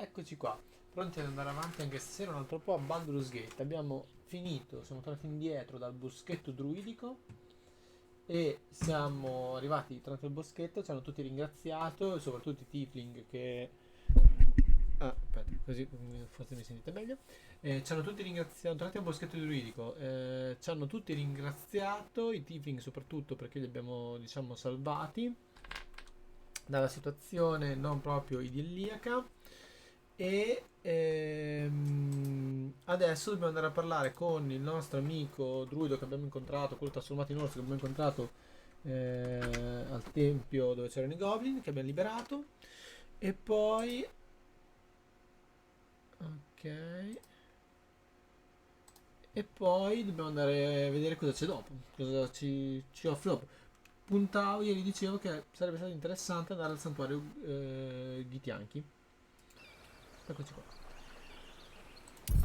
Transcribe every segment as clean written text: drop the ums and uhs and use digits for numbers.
Eccoci qua, pronti ad andare avanti anche stasera un altro po' a Baldur's Gate. Abbiamo finito, siamo tornati indietro dal boschetto druidico e siamo arrivati tramite il boschetto, ci hanno tutti ringraziato, e soprattutto i tiefling che... Ah, aspetta, così forse mi sentite meglio. Ci hanno tutti ringraziato, tornati al boschetto druidico, ci hanno tutti ringraziato, i tiefling soprattutto perché li abbiamo, diciamo, salvati dalla situazione non proprio idilliaca. E adesso dobbiamo andare a parlare con il nostro amico druido che abbiamo incontrato, quello trasformato in orso che abbiamo incontrato al tempio dove c'erano i goblin, che abbiamo liberato. E poi... Ok. E poi dobbiamo andare a vedere cosa c'è dopo, cosa ci offre dopo. Puntavo, ieri dicevo che sarebbe stato interessante andare al santuario Ghitianchi. Eccoci qua.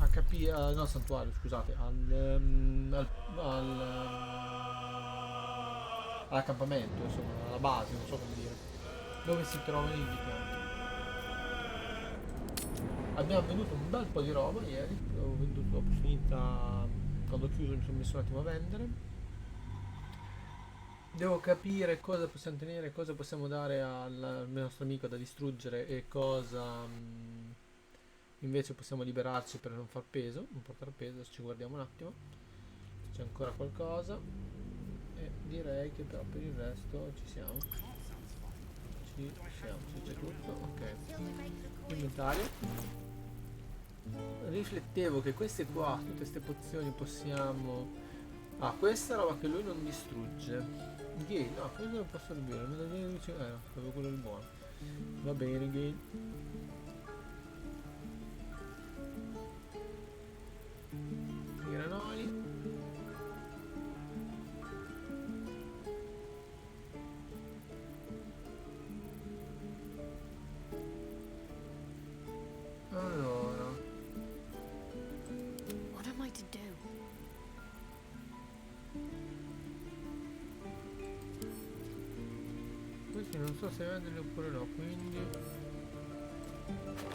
A capire, no, al santuario, scusate, all'accampamento, insomma, alla base, non so come dire, dove si trovano i pianti. Abbiamo venduto un bel po' di roba ieri, ho venduto dopo finita, quando ho chiuso mi sono messo un attimo a vendere. Devo capire cosa possiamo tenere, cosa possiamo dare al nostro amico da distruggere e cosa invece possiamo liberarci per non far peso, non portare peso. Adesso ci guardiamo un attimo, c'è ancora qualcosa e direi che però per il resto ci siamo, c'è tutto, ok. Inventario. Riflettevo che queste qua, tutte queste pozioni possiamo... Ah, questa roba che lui non distrugge. Gale, no, questo lo posso rubare, il medagliere dice... no, avevo quello di buono. Va bene, Gale. I granoli. Allora, What am I to do? questi non so se venderli oppure no, quindi...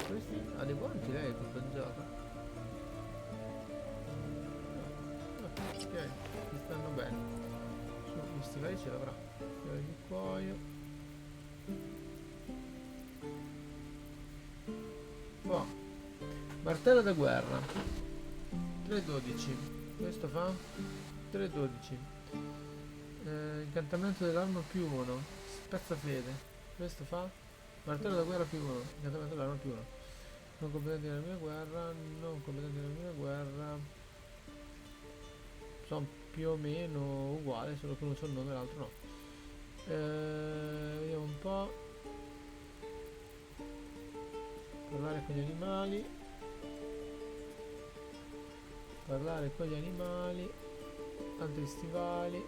Questi ha dei guanti lei equipaggiata. Ok, mi stanno bene. Su, gli stivali ce l'avrà. Stivali di cuoio. Boh. Martello da guerra. 3,12. Questo fa 3,12. Incantamento dell'arma più 1. Spezzafede. Questo fa martello da guerra più 1. Incantamento dell'arma più 1. Non competenti nella mia guerra. Non competenti nella mia guerra. Sono più o meno uguali, solo che uno c'ha il nome e l'altro no. Vediamo un po'. Parlare con gli animali. Parlare con gli animali. Altri stivali.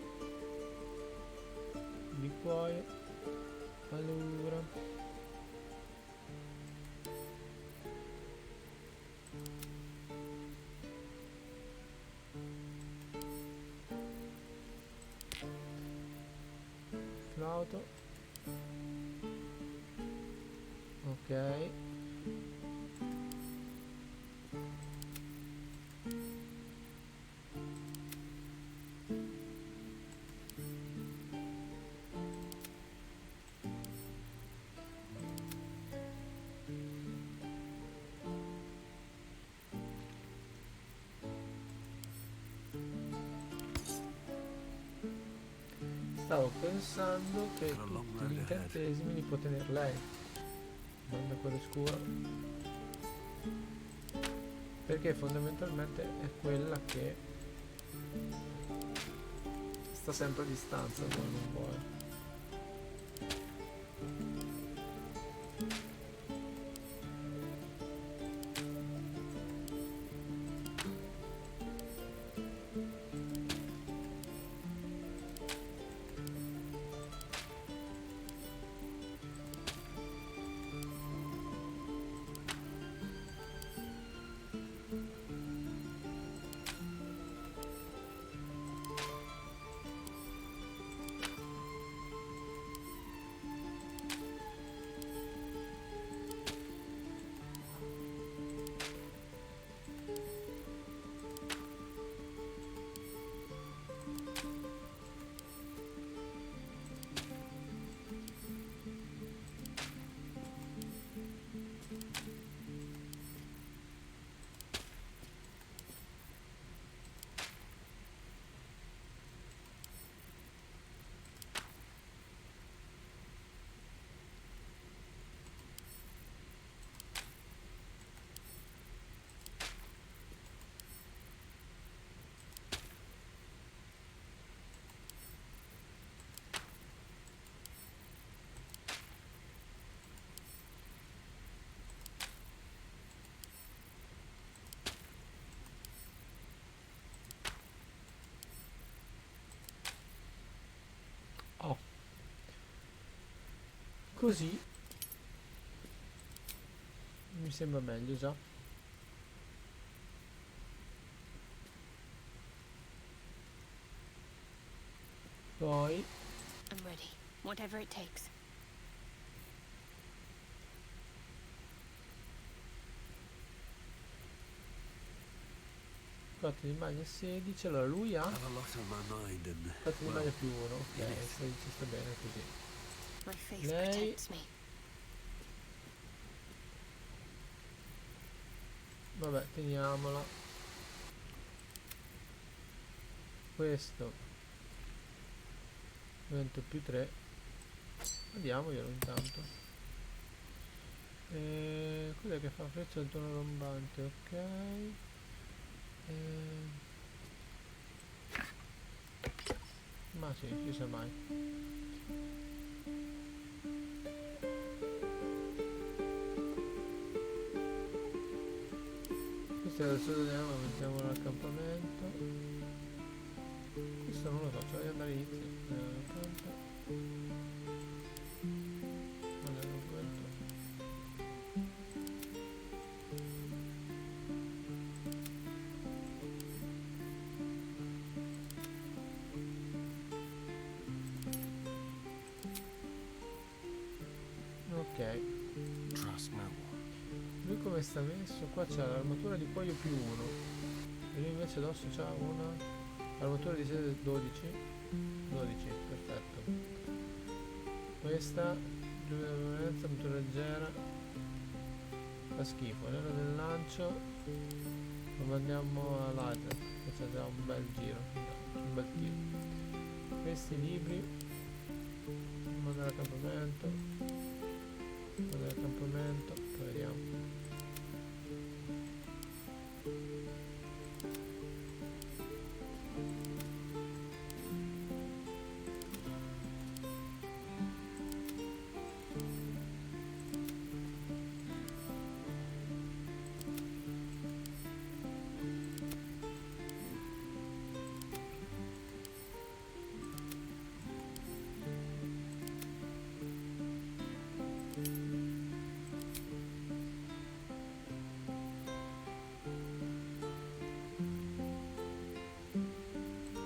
Di cuoio. Allora. Flauto. Ok. Stavo pensando che tutti gli incantesimi li può tenere lei. Banda quella scura. Perché fondamentalmente è quella che sta sempre a distanza, vuoi non vuoi. così mi sembra meglio già. Poi I'm ready. Whatever it takes. cotte di maglia 16. Allora lui ha Have a lot on my mind and cotte di well, maglia più 1. Ok, yes. 16 sta bene così. My face Lei- protects me. Vabbè, teniamola. Questo diventa più 3. Vediamoglielo intanto. Cos'è che fa? Freccia del tono rombante, ok. Ma sì, ci sa mai. Questo è il solo diamo, mettiamo l'accampamento. Questo non lo so, cioè devi andare inizio. Ok, trust no one. lui come sta messo? Qua c'ha l'armatura di cuoio più 1 e lui invece addosso c'ha una armatura di 12. Perfetto. Questa giulia della violenza, armatura leggera, fa schifo. Nero del lancio lo mandiamo all'Ager, che c'ha già un bel giro, un bel tiro. Questi libri manda all'accampamento, poi vediamo.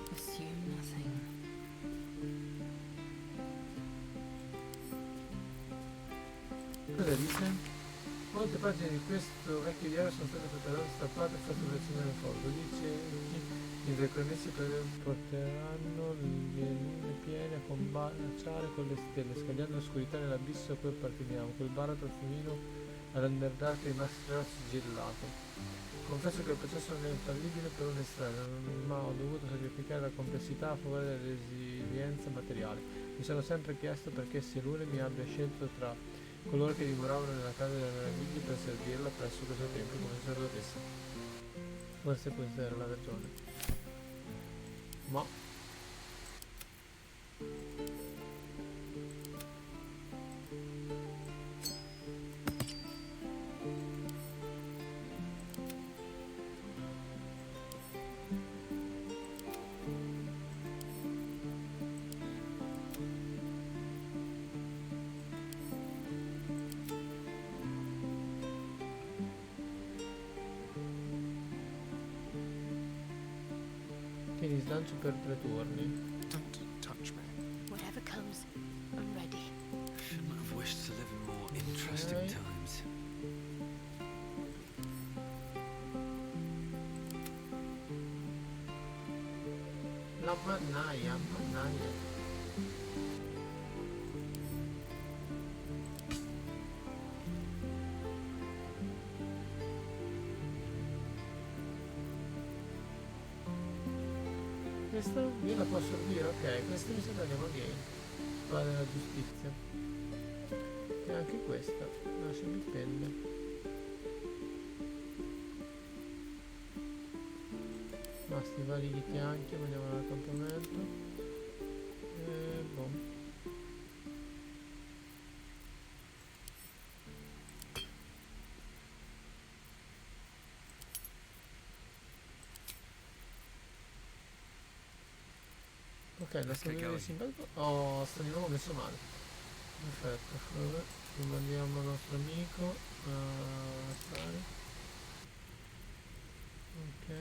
Assume nothing. Cosa dice? Molte pagine di questo vecchio diario sono state totalmente strappate e fatte versione nel fondo. Dice che i draconici porteranno le lune piene a combaciare con le stelle, scagliando l'oscurità nell'abisso a cui apparteniamo, quel baratro fumino all'underdark rimasto sigillato. Confesso che il processo non è infallibile per un estraneo, ma ho dovuto sacrificare la complessità a favore della resilienza materiale. Mi sono sempre chiesto perché se Lune mi abbia scelto tra coloro che dimoravano nella casa delle meraviglie per servirla presso questo tempio come sacerdotessa. Forse questa era la ragione. Ma quindi slancio per 3 turni. Don't touch me. Whatever comes, I'm ready. Shouldn't have wished to live in more interesting Okay. times. La mannaia. Questa io la posso dire, ok, questa mi sa che andiamo a game. Spada della giustizia. E anche questa, lasciami pelle. Basta i vari di fianchi, andiamo all'accampamento. E boh. Ok, la Let's get stagione going. simpatico. Oh, sto di nuovo messo male. Perfetto, allora mandiamo al nostro amico a stare. Ok,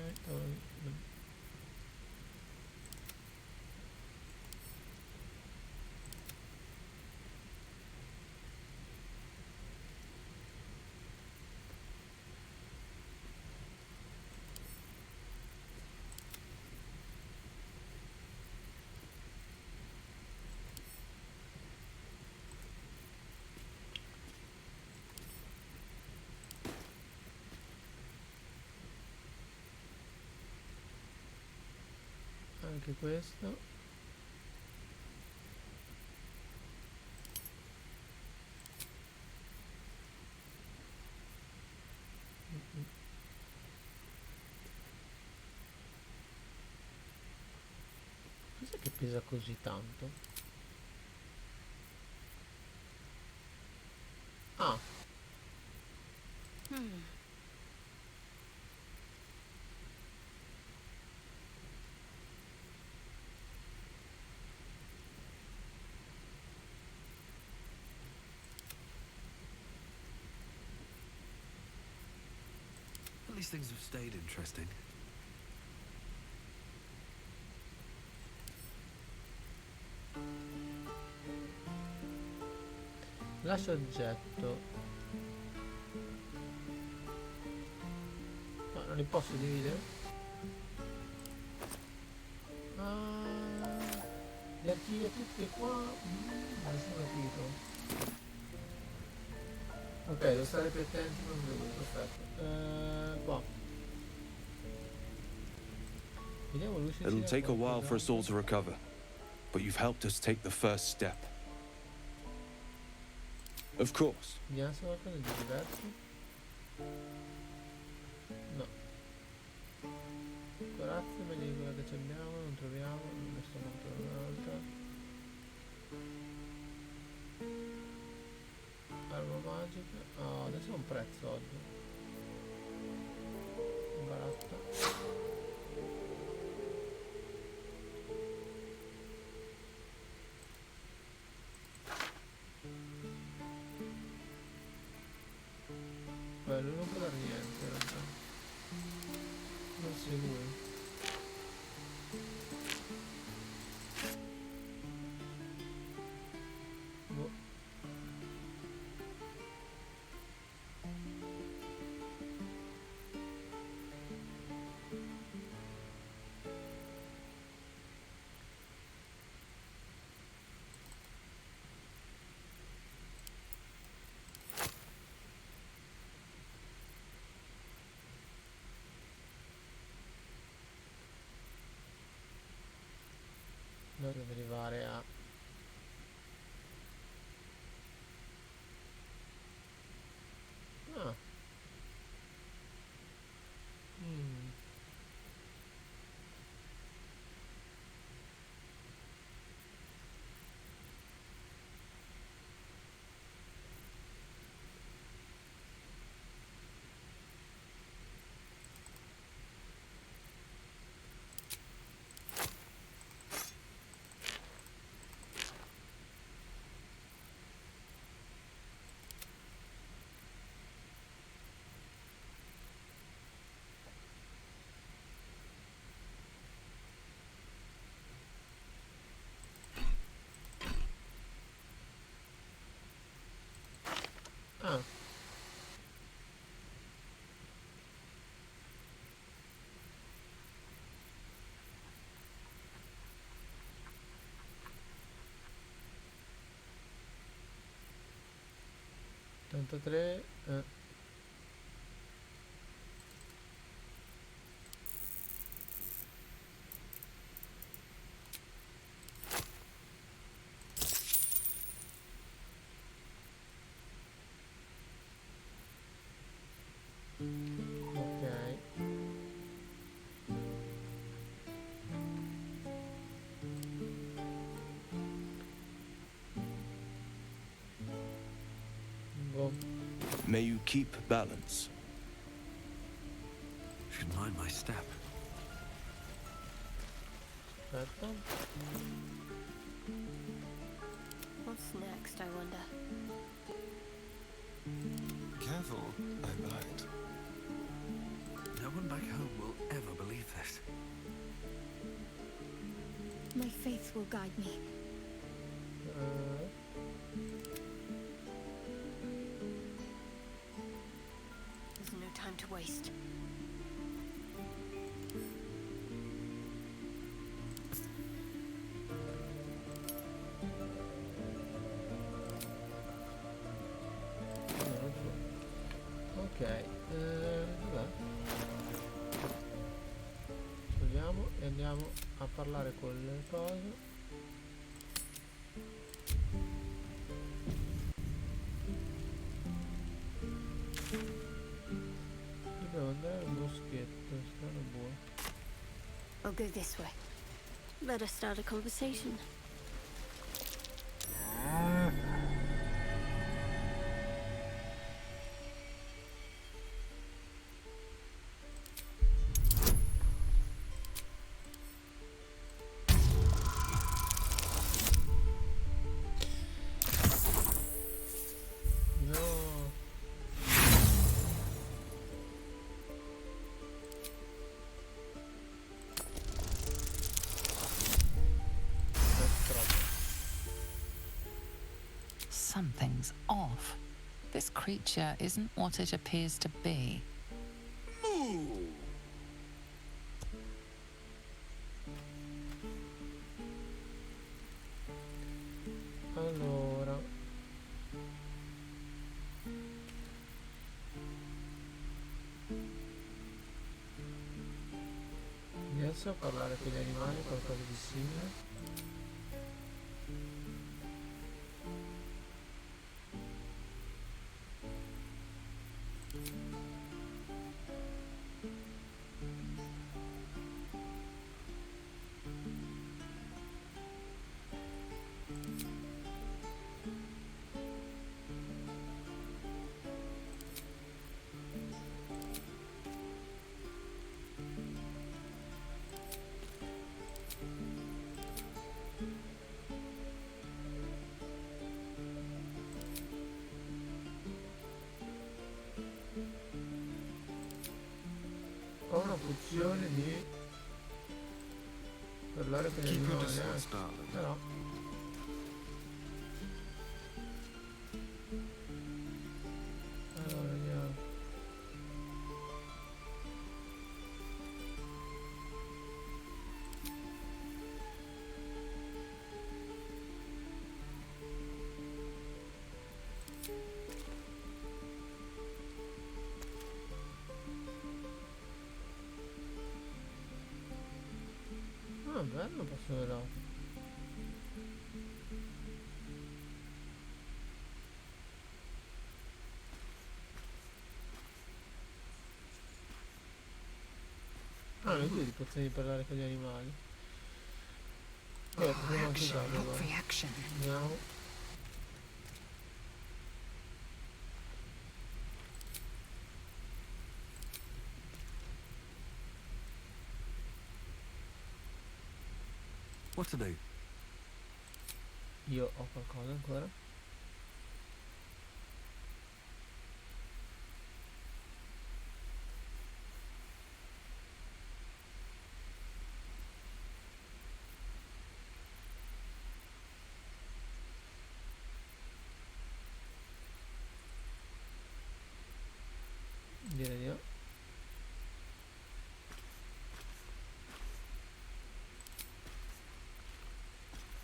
anche questo. Cos'è che pesa così tanto? Ah, Hmm. At least things have stayed interesting. lascia oggetto. No, non li posso dividere. Ah, li attivi tutti qua. Non sono capito. Ok, devo stare più attenti con lui, perfetto. Qua. Vediamo lui se ci It'll dà take a while for us all to qualcos'altro. recover, but you've helped us take the first step. Of course, Vediamo se qualcosa di diverso. No. Corazza, meglio di quella che ci abbiamo, non troviamo, ne sto montando un'altra. Arma magica. Ah, adesso ha un prezzo oggi. Baratta. Beh, lui non può dare niente in realtà. Forse lui. Boh. Noi dobbiamo arrivare a... Ah. Mm. Ah. Tre. Ok. Boh. may you keep balance. Should mind my step. Aspetta. What What's next, I wonder? Careful, I might. No one back home will ever believe this. My faith will guide me. There's no time to waste. Ok, vabbè. Togliamo e andiamo a parlare con le cose. Dobbiamo andare al boschetto, strano buono. I'll go this way. Better start a conversation. No. È troppo. Something's off. This creature isn't what it appears to be. Allora, riesco a parlare con gli animali, qualcosa di simile? Ho una pozione di parlare con gli Keep your animali, distance, darling. però allora vediamo. Ah, bello, posso vedere. Ah, le due di pozioni di parlare con gli animali. Proviamo anche Reaction, usarlo, look guarda. reaction. Andiamo. What to do? Io ho qualcosa ancora. Direi di no.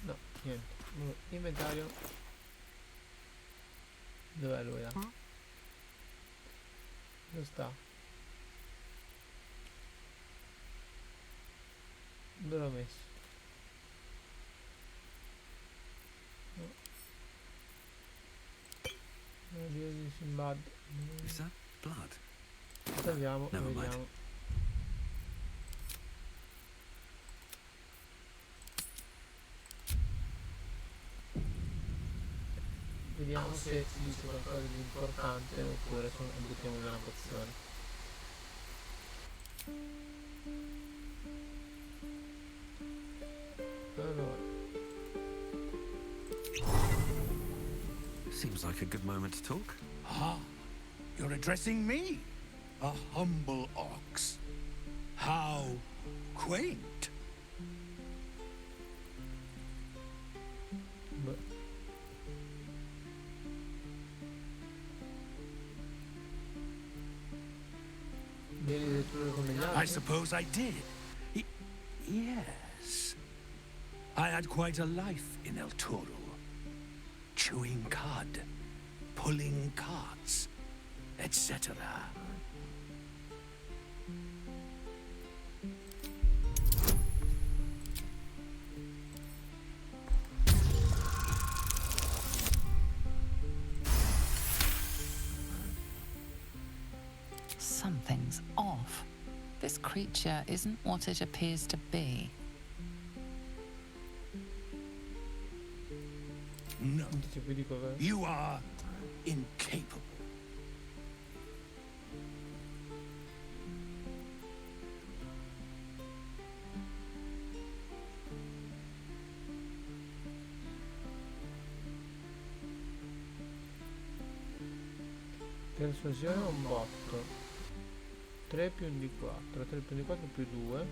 No, niente. Inventario. Dov'è lui? Dove sta? Dove l'ho messo? No. Dio di Simbad. Is that blood? Tagliamo e Never mind. vediamo. Vediamo se ci dice qualcosa di importante oppure buttiamo via una pozione. Allora. Seems like a good moment to talk. Ah, you're addressing me, a humble ox. How quaint. Beh. Vieni detto come gli I altri? suppose I did. Yes. I had quite a life in El Toro. Chewing cud, pulling carts, etc. Something's off. This creature isn't what it appears to be. No, Non dice più di cosa. you are incapable. Persuasione è un botto. 3 più un di 4. 3 più un di 4 più 2.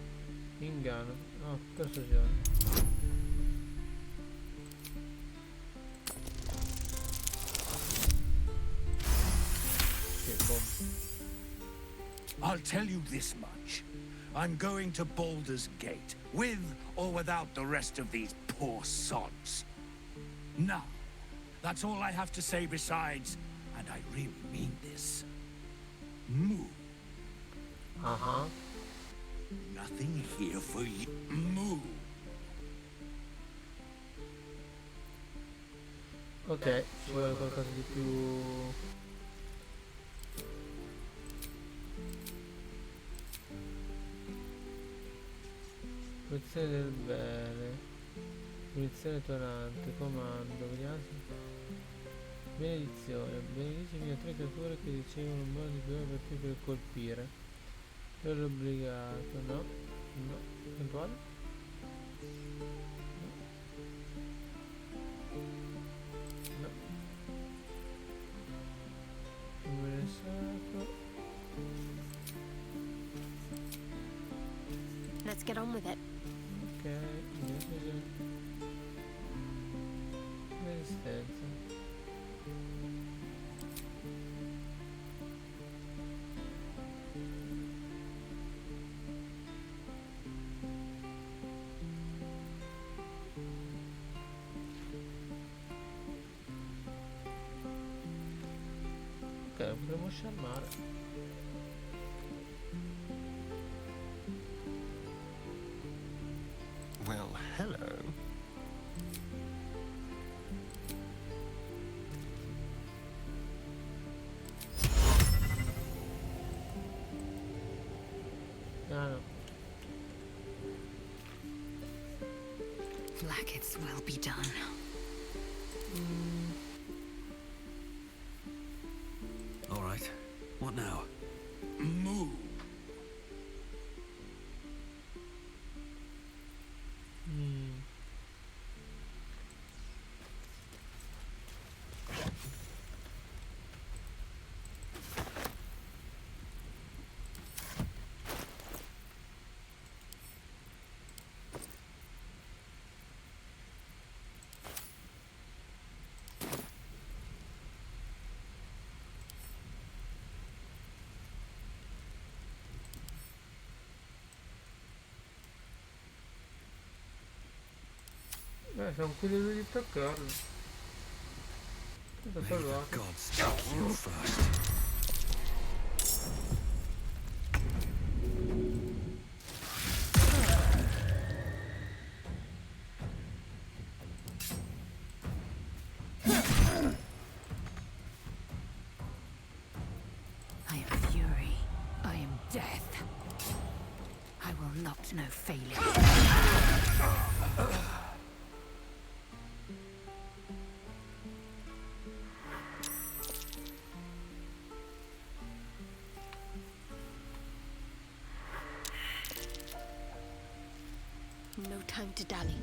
Inganno. No, persuasione. Che bomba. I'll tell you this much. I'm going to Baldur's Gate, with or without the rest of these poor sods. Now, that's all I have to say besides, and I really mean this. Move. Ah. Nothing here for you. Move. Ok, ci vuole qualcosa di più. Protezione del bene. Munizione tonante, comando, vediamo. Benedizione. Benedicimi a 3 creature che ricevono un buono di 2 per più per colpire. Per l'obbligato, no? No. E poi? No. Numero sacro. Let's get on with it. Ok, resistenza. Ok, potremmo sciarmare. Well, hello. Ah no. Blackets will be done. All right. What now? Move. Sono curioso di toccarlo. Tutto May the salvato. gods take you first. I am fury. I am death. I will not know failure. No time to dally.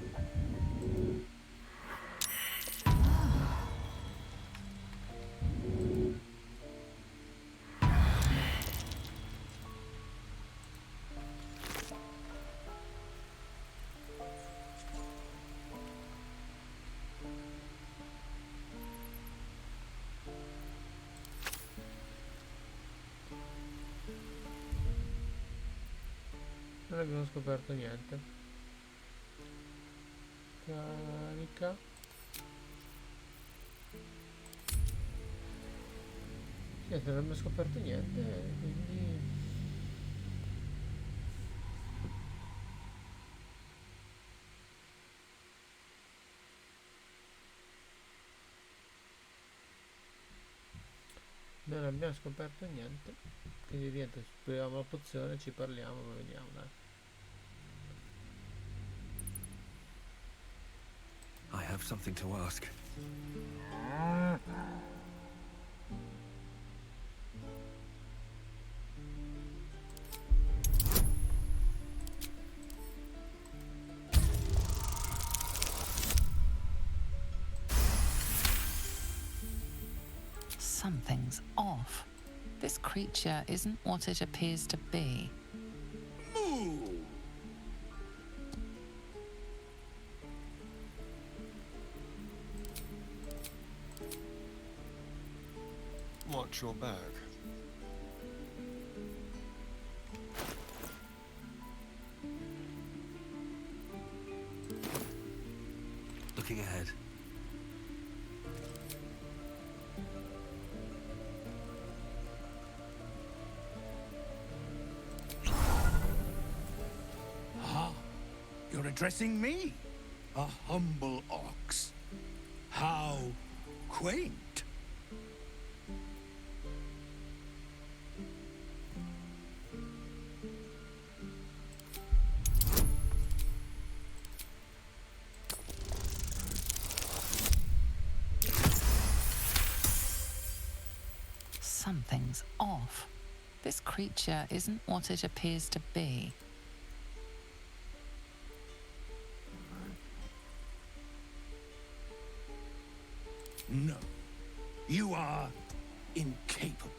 abbiamo scoperto niente. Carica. Niente, non abbiamo scoperto niente, quindi... non abbiamo scoperto niente. Quindi niente, proviamo la pozione, ci parliamo, ma vediamo, dai. I have something to ask. Something's off. This creature isn't what it appears to be. Moo! Watch your back. Looking ahead. Ah, you're addressing me, a humble ox. How quaint. Something's off. This creature isn't what it appears to be. No, you are incapable.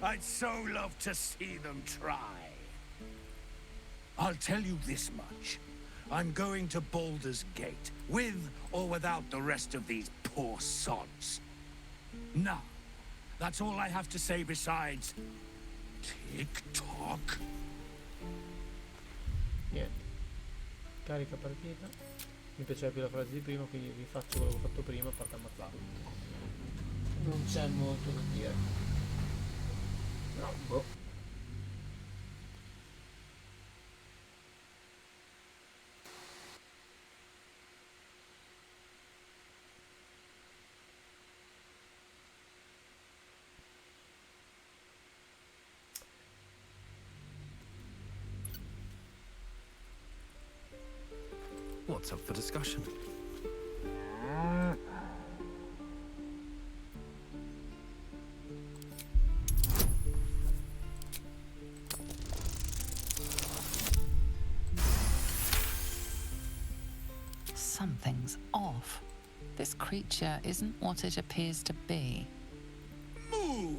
I'd so love to see them try. I'll tell you this much. I'm going to Baldur's Gate, with or without the rest of these poor sods. Now, that's all I have to say besides... tick-tock. Niente. Carica partita. Mi piaceva più la frase di prima, quindi rifaccio quello che ho fatto prima e fatto ammazzare. Non c'è molto da dire. No, boh. What's up for discussion? Something's off. This creature isn't what it appears to be. Moo!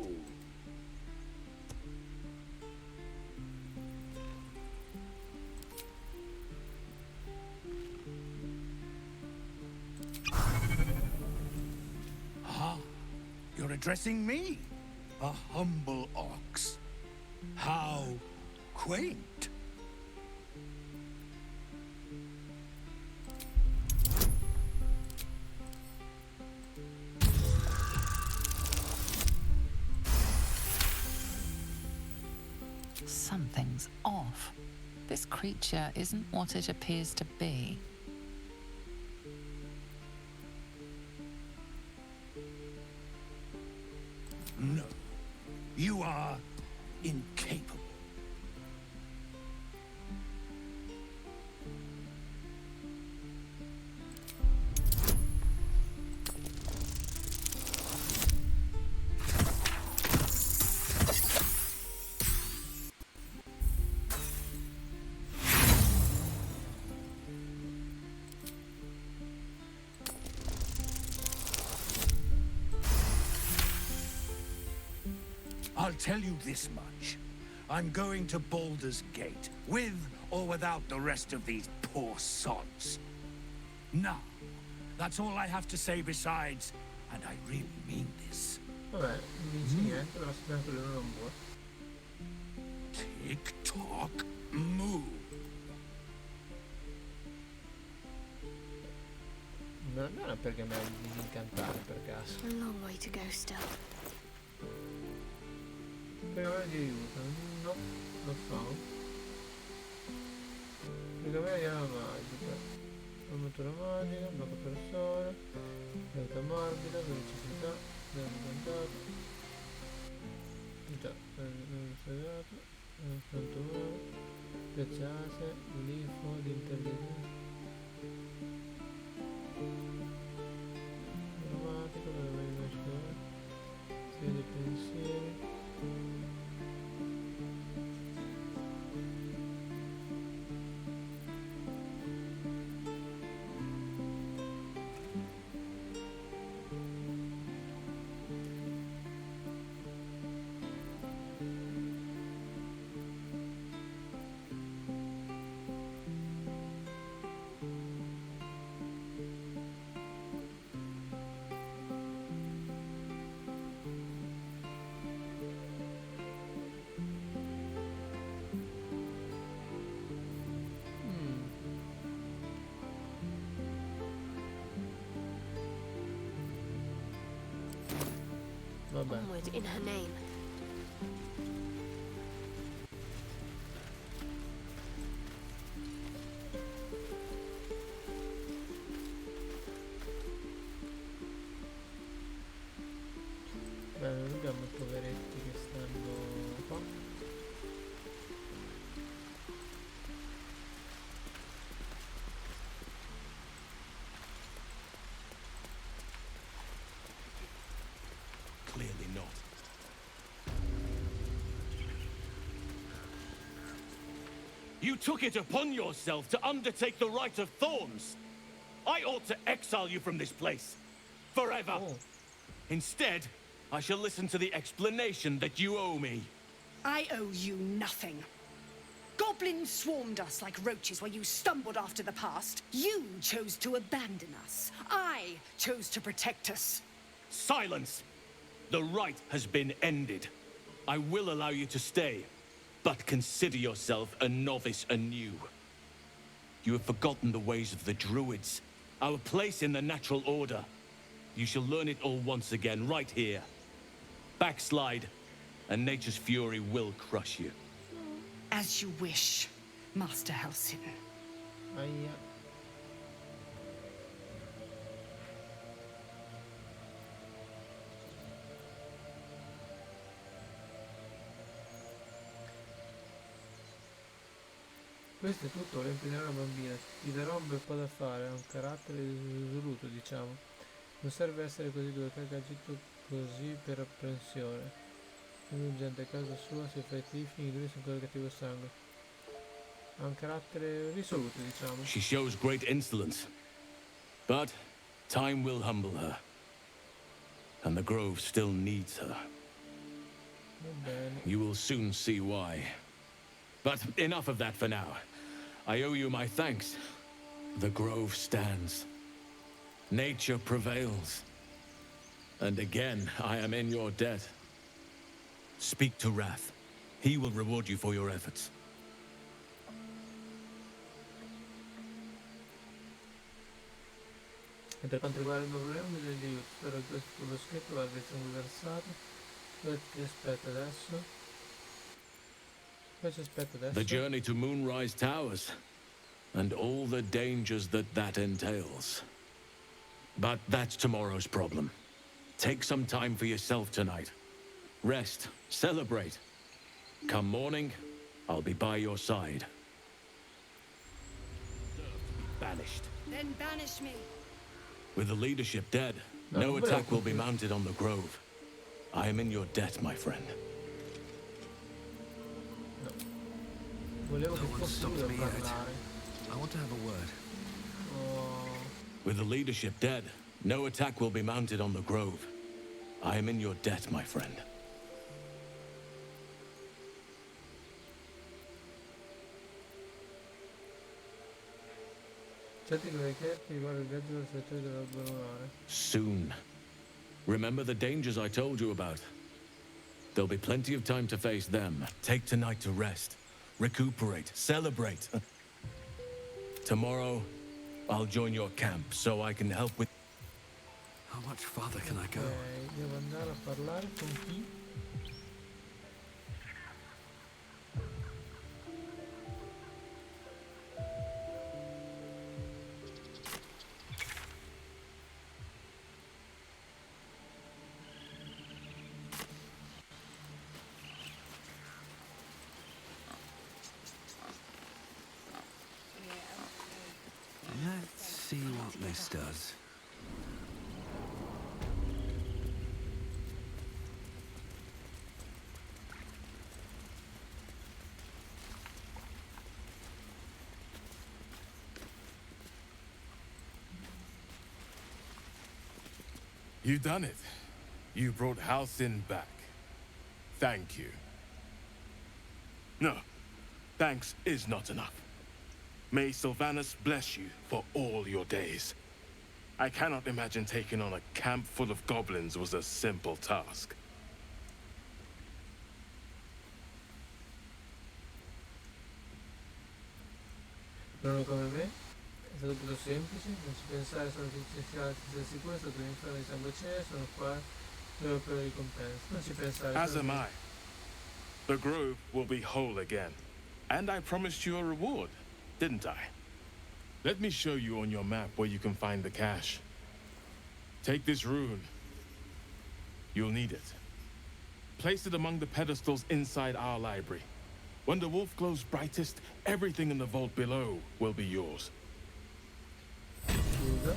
Ah, you're addressing me, a humble ox. How quaint. Something's off. This creature isn't what it appears to be. No, you are incapable. I'll tell you this much. I'm going to Baldur's Gate, with or without the rest of these poor sods. Now, that's all I have to say besides, and I really mean this. Vabbè, non mi dice niente, però sappiamo che lui non è un buon. Tick-tock, move. Non è perché me la disincantare per caso. A long way to go still. Pregavere di aiuto. No, lo so. Pregavere di arma magica. Armatura magica, blocco persone. Velocità morbida, velocità. Velocità. Insediato. Frantumore. Piacciase. Linfo di intelligenza. Automatico, dove immaginare. Serie di pensieri. Vabbè. Onward in her name. Beh, non abbiamo i poveretti che stanno qua. Clearly not. You took it upon yourself to undertake the Rite of Thorns. I ought to exile you from this place. Forever. Oh. Instead, I shall listen to the explanation that you owe me. I owe you nothing. Goblins swarmed us like roaches while you stumbled after the past. You chose to abandon us. I chose to protect us. Silence! The rite has been ended. I will allow you to stay, but consider yourself a novice anew. You have forgotten the ways of the druids, our place in the natural order. You shall learn it all once again, right here. Backslide, and nature's fury will crush you. As you wish, Master Halsin. Aia. Questo è tutto, vuole impegnare la bambina. Ti darò un bel po' da fare, ha un carattere risoluto, diciamo. Non serve essere così duro, che ha agito così per apprensione. Gente a casa sua si fa i tifi, lui sono quello cattivo sangue. Ha un carattere risoluto, diciamo. She shows great insolence, but time will humble her. And the grove still needs her. Va bene. You will soon see why. But enough of that for now. I owe you my thanks. The grove stands. Nature prevails. And again, I am in your debt. Speak to Wrath. He will reward you for your efforts. E per quanto riguarda il mio problema, mi devi aiuto. Spero che questo lo scritto vada sangue versato. Cosa ti aspetta adesso? Cosa ci aspetta adesso? The journey to Moonrise Towers, and all the dangers that entails. But that's tomorrow's problem. Take some time for yourself tonight. Rest, celebrate. Come morning, I'll be by your side. Banished. Then banish me. With the leadership dead, no attack will be mounted on the grove. I am in your debt, my friend. Volevo che No one fosse lui stopped a me yet. parlare. I want to have a word. Oh. With the leadership dead, no attack will be mounted on the grove. I am in your debt, my friend. Certi che le chierte riguardo il viaggio del settore dell'albero. Soon. Remember the dangers I told you about? There'll be plenty of time to face them. Take tonight to rest, recuperate, celebrate. Tomorrow, I'll join your camp so I can help with... How much farther can I go? Devo andare a parlare con chi? Let's see what this does. You done it. You brought Halcyon back. Thank you. No, thanks is not enough. May Sylvanus bless you for all your days. I cannot imagine taking on a camp full of goblins was a simple task. Non come me, è stato piuttosto semplice, non ci pensare, sono essenziali, sei sicuro, è stato un inferno di sangue c'è, sono qua per le ricompense. Non ci pensare. As am I. The grove will be whole again. And I promised you a reward, didn't I? Let me show you on your map where you can find the cache. Take this rune. You'll need it. Place it among the pedestals inside our library. When the wolf glows brightest, everything in the vault below will be yours. Scusa.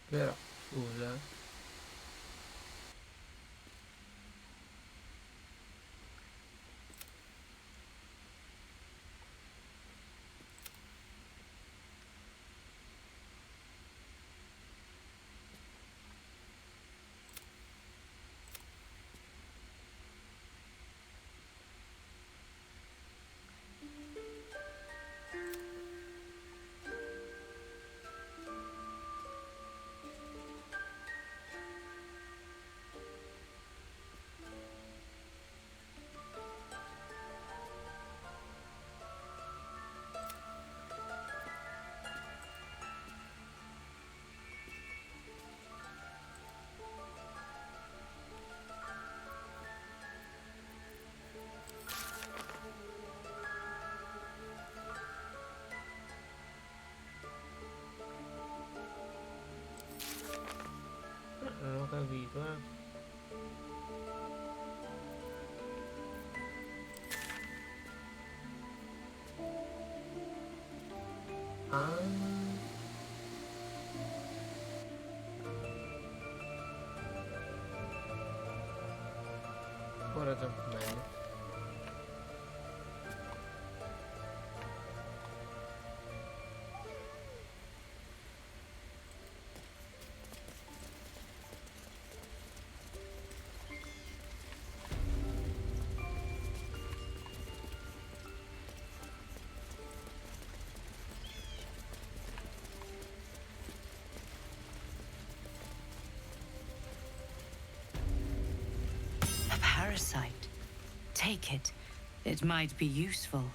Però, scusa. Non ho capito, Ah. Ora già meglio. A parasite. Take it. It might be useful.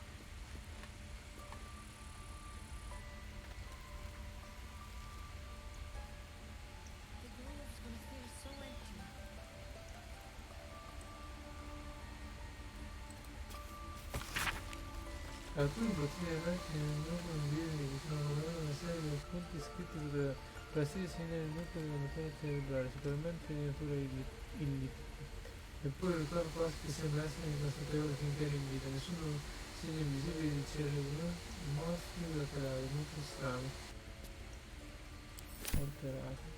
Alcuni bottiglie avanti nel nuovo ambiente che sono una serie di appunti scritti per essere segnali nel nucleo della materia cerebrale, sicuramente di natura illiquida. Eppure il corpo ospite sembra essere inconsapevole finché era in vita, nessuno segno invisibile di cerebro, mostri laterali, molto strano. Alterati.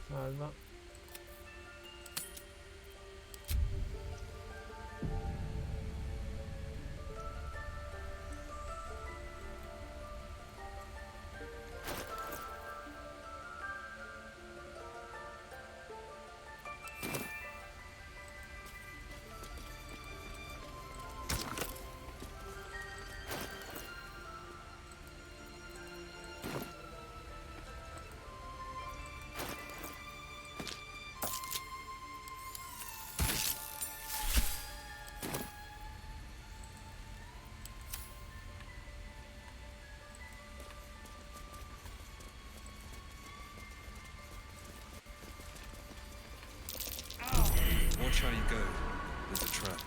Salva. Watch how you go. There's a trap.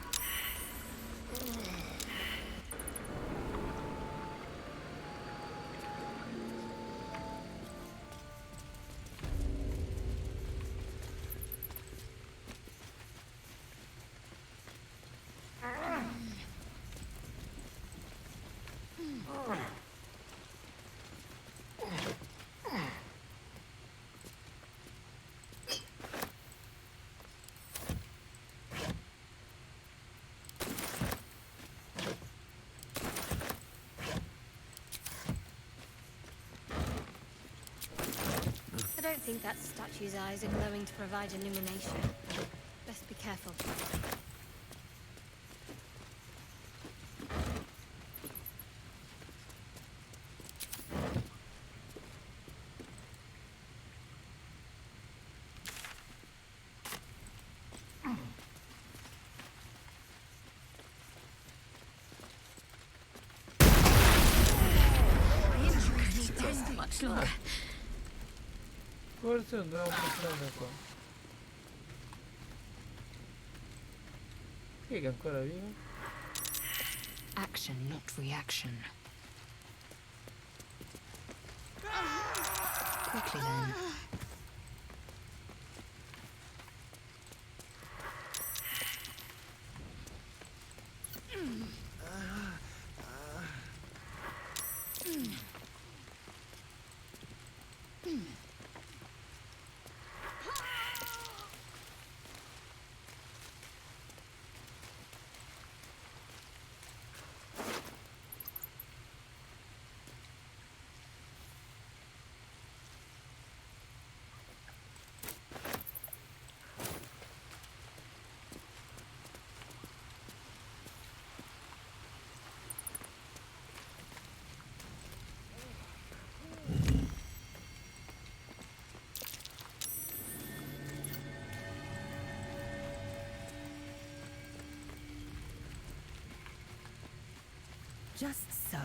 I don't think that statue's eyes are glowing to provide illumination. Best be careful. My injuries won't last much longer. Forse non dobbiamo prendere qua. Chi è che è ancora vivo? Action, not reaction. Quickly then. Just so.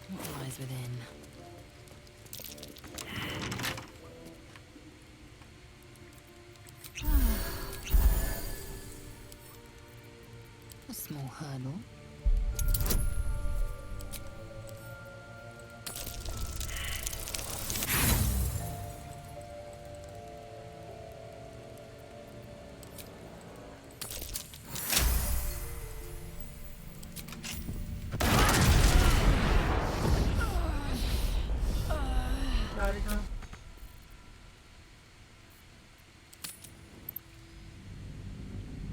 What lies within? A small hurdle. Carica.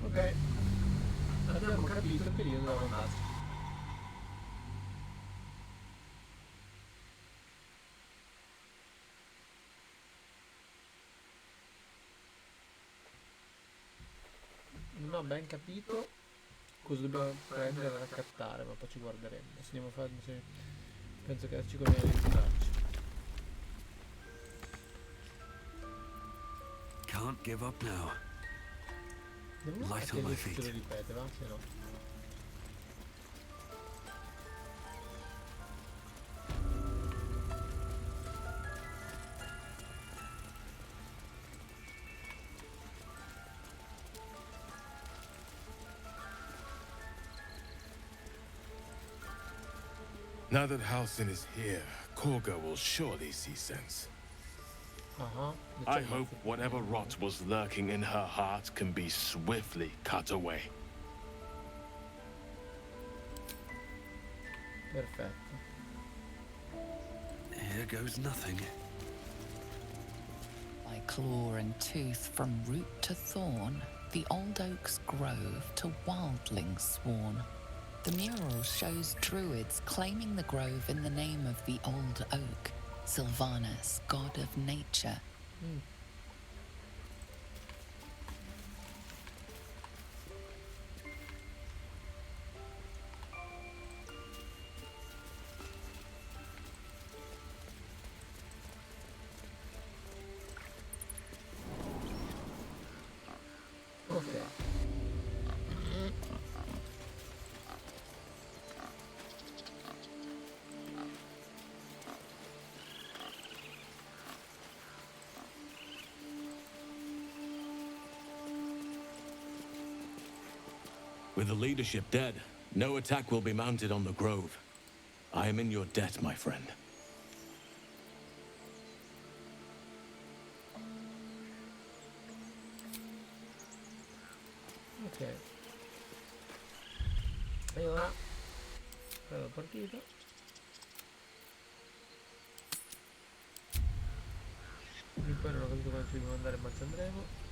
Ok. Abbiamo capito il periodo della nascita. Non ho ben capito cosa dobbiamo prendere e raccattare, ma poi ci guarderemo. Se andiamo a fare, penso che ci conviene ritirarci. Can't give up now. Devo Light che on my se lo feet. ripete, va? Se no. Now that Halcyon is here, Korga will surely see sense. I hope whatever rot was lurking in her heart can be swiftly cut away. Perfetto. Here goes nothing. By claw and tooth from root to thorn, the old oak's grove to wildlings sworn. The mural shows druids claiming the grove in the name of the old oak, Sylvanus, god of nature. Ok. With the leadership dead, no attack will be mounted on the grove. I am in your debt, my friend. Ok. E ora prendo la partita. Di poi non ho capito quando ci dobbiamo andare, ma ci andremo.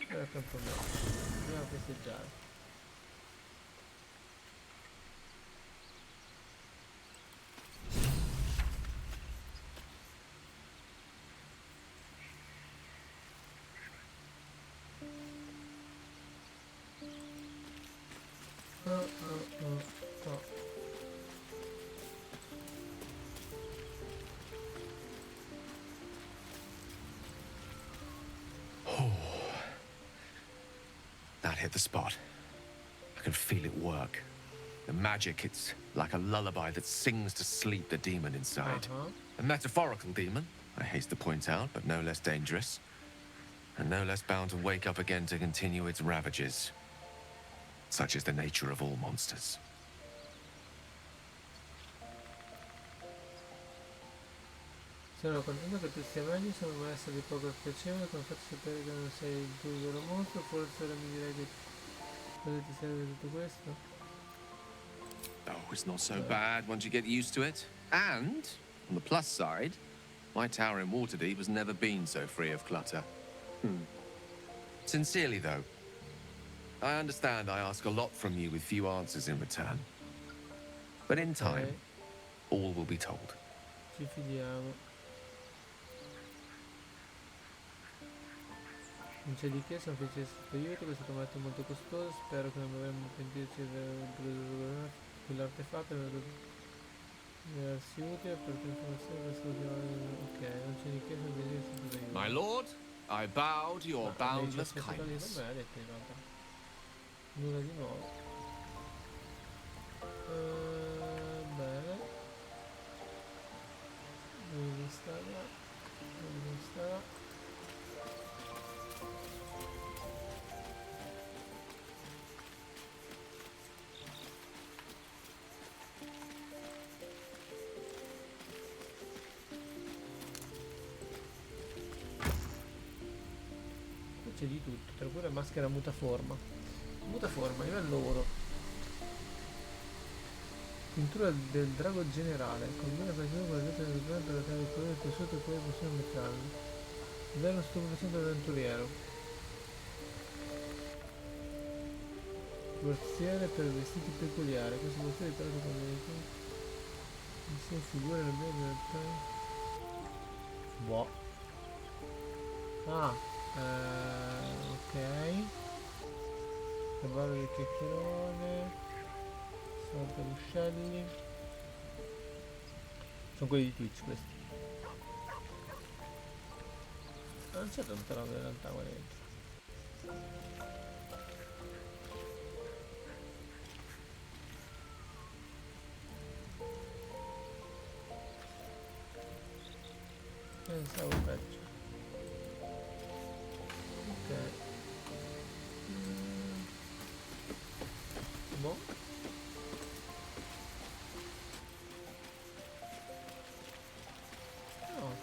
Era un problema. Dobbiamo festeggiare. That hit the spot. I can feel it work. The magic, it's like a lullaby that sings to sleep the demon inside. A metaphorical demon, I haste to point out, but no less dangerous. And no less bound to wake up again to continue its ravages. Such is the nature of all monsters. Sono contento che tu stia meglio, sono un essere di poco piacevole, come faccio sapere che non sei il tuo vero mostro, forse ora mi direi che cosa ti serve di tutto questo? Oh, it's not so bad once you get used to it. And, on the plus side, my tower in Waterdeep has never been so free of clutter. Sincerely, though, I understand I ask a lot from you with few answers in return. But in time, all will be told. Ci fidiamo. Non c'è di che, sono felice di essere stato aiuto, questo combattimento è molto costoso, spero che non dovremmo pentirci di aver preso quell'artefatto per diversi utile per l'informazione. Ok, non c'è My lord, I bow to your boundless Non kindness. me l'ha detto in realtà. Nulla di nuovo. Bene. Dove sta là? Dove sta là? C'è di tutto, tra cui la maschera mutaforma. Mutaforma, livello 1. Pintura del drago generale. Combina per esempio con le lettere del drago per ottenere il potere del tessuto e poi possiamo metterlo. Livello stupefacente dell'avventuriero. Borsiere per vestiti peculiari. Questo borsiere è preso con le figure nel medio del tempo. Boh. Ah. Ok. Cavallo di chiacchierone. Sorte ruscelli. Sono quelli di Twitch questi. Non c'è tanta roba in realtà qua dentro. Pensavo peggio. Ok. Boh. No.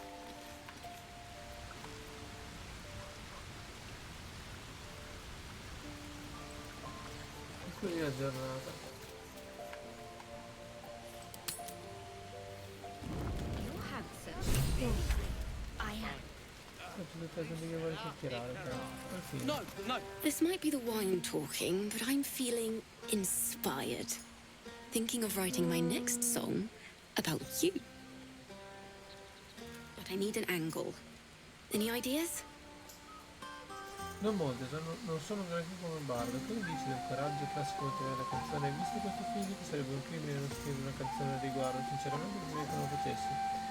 E qui la giornata. You have such things. I am. This might be the wine talking, but I'm feeling inspired. Thinking of writing my next song about you. But I need an angle. Any ideas? Non molte, non sono granché come Baldur. Che ne dici del coraggio classico di la canzone? Hai visto questo film? Sarebbe un crimine non scrivere una canzone al riguardo. Sinceramente vorrei che non lo facessi.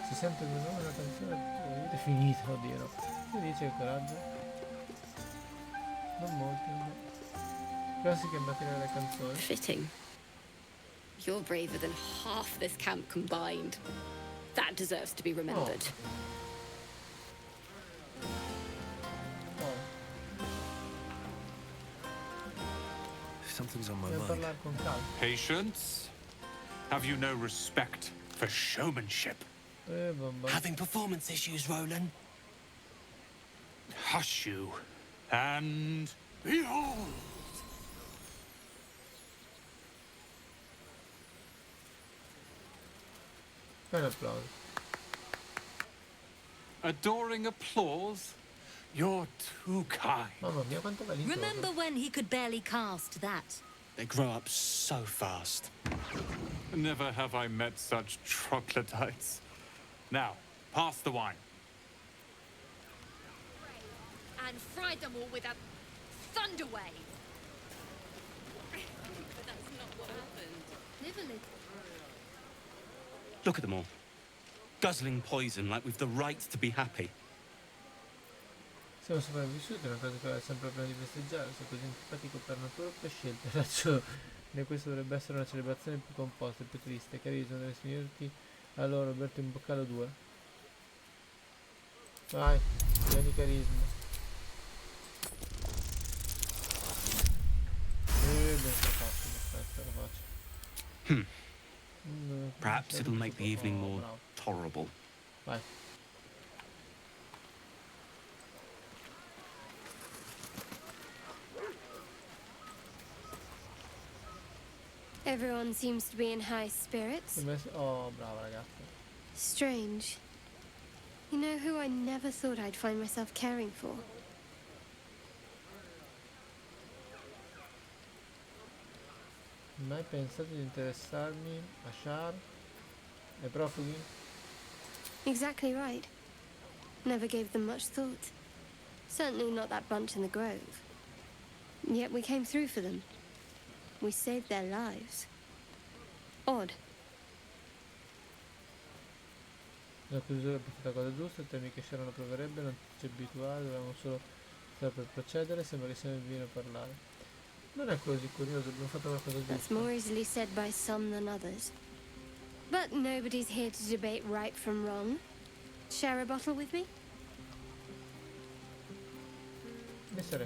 Si sente il nome della canzone è finita, oddio no. Che dice il coraggio? Non molti, no. Classica in materia delle canzoni. Fitting. You're braver than half this camp combined. That deserves to be remembered. Something's on my mind. Patience? Have you no respect for showmanship? Having performance issues, Roland. Hush you, and behold! Fai un applauso. Adoring applause? You're too kind. Mamma mia, quanto va l'intorno. Remember when he could barely cast that? They grow up so fast. Never have I met such troglodytes. Now, pass the wine. And fried them all with a thunder wave. But that's not what happened. Live a little. Look at them all. Guzzling poison like we've the right to be happy. Siamo sopravvissuti, è una cosa che è sempre prima di festeggiare. Sei così antipatico per natura o per scelta. Ragione. Questa dovrebbe essere una celebrazione più composta e più triste. Capisco, deve signorti. Allora, Roberto, in boccalo 2. Vai, vieni carisma. Ben fatto, perfetto, lo faccio. Perhaps it'll make the evening more tolerable. Vai. Everyone seems to be in high spirits. Oh, brava ragazza. Strange. You know who I never thought I'd find myself caring for? Mai pensato di interessarmi a Char? Ai profughi? Exactly right. Never gave them much thought. Certainly not that bunch in the grove. Yet we came through for them. We saved their lives. Odd. La chiusura è la cosa giusta, temi che Sharon approverebbe, non ci abituare, dobbiamo solo stare per procedere, sembra che sia il vino a parlare. Non è così curioso, abbiamo fatto qualcosa That's giusto. more easily said by some than others. But nobody's here to debate right from wrong. Share a bottle with me?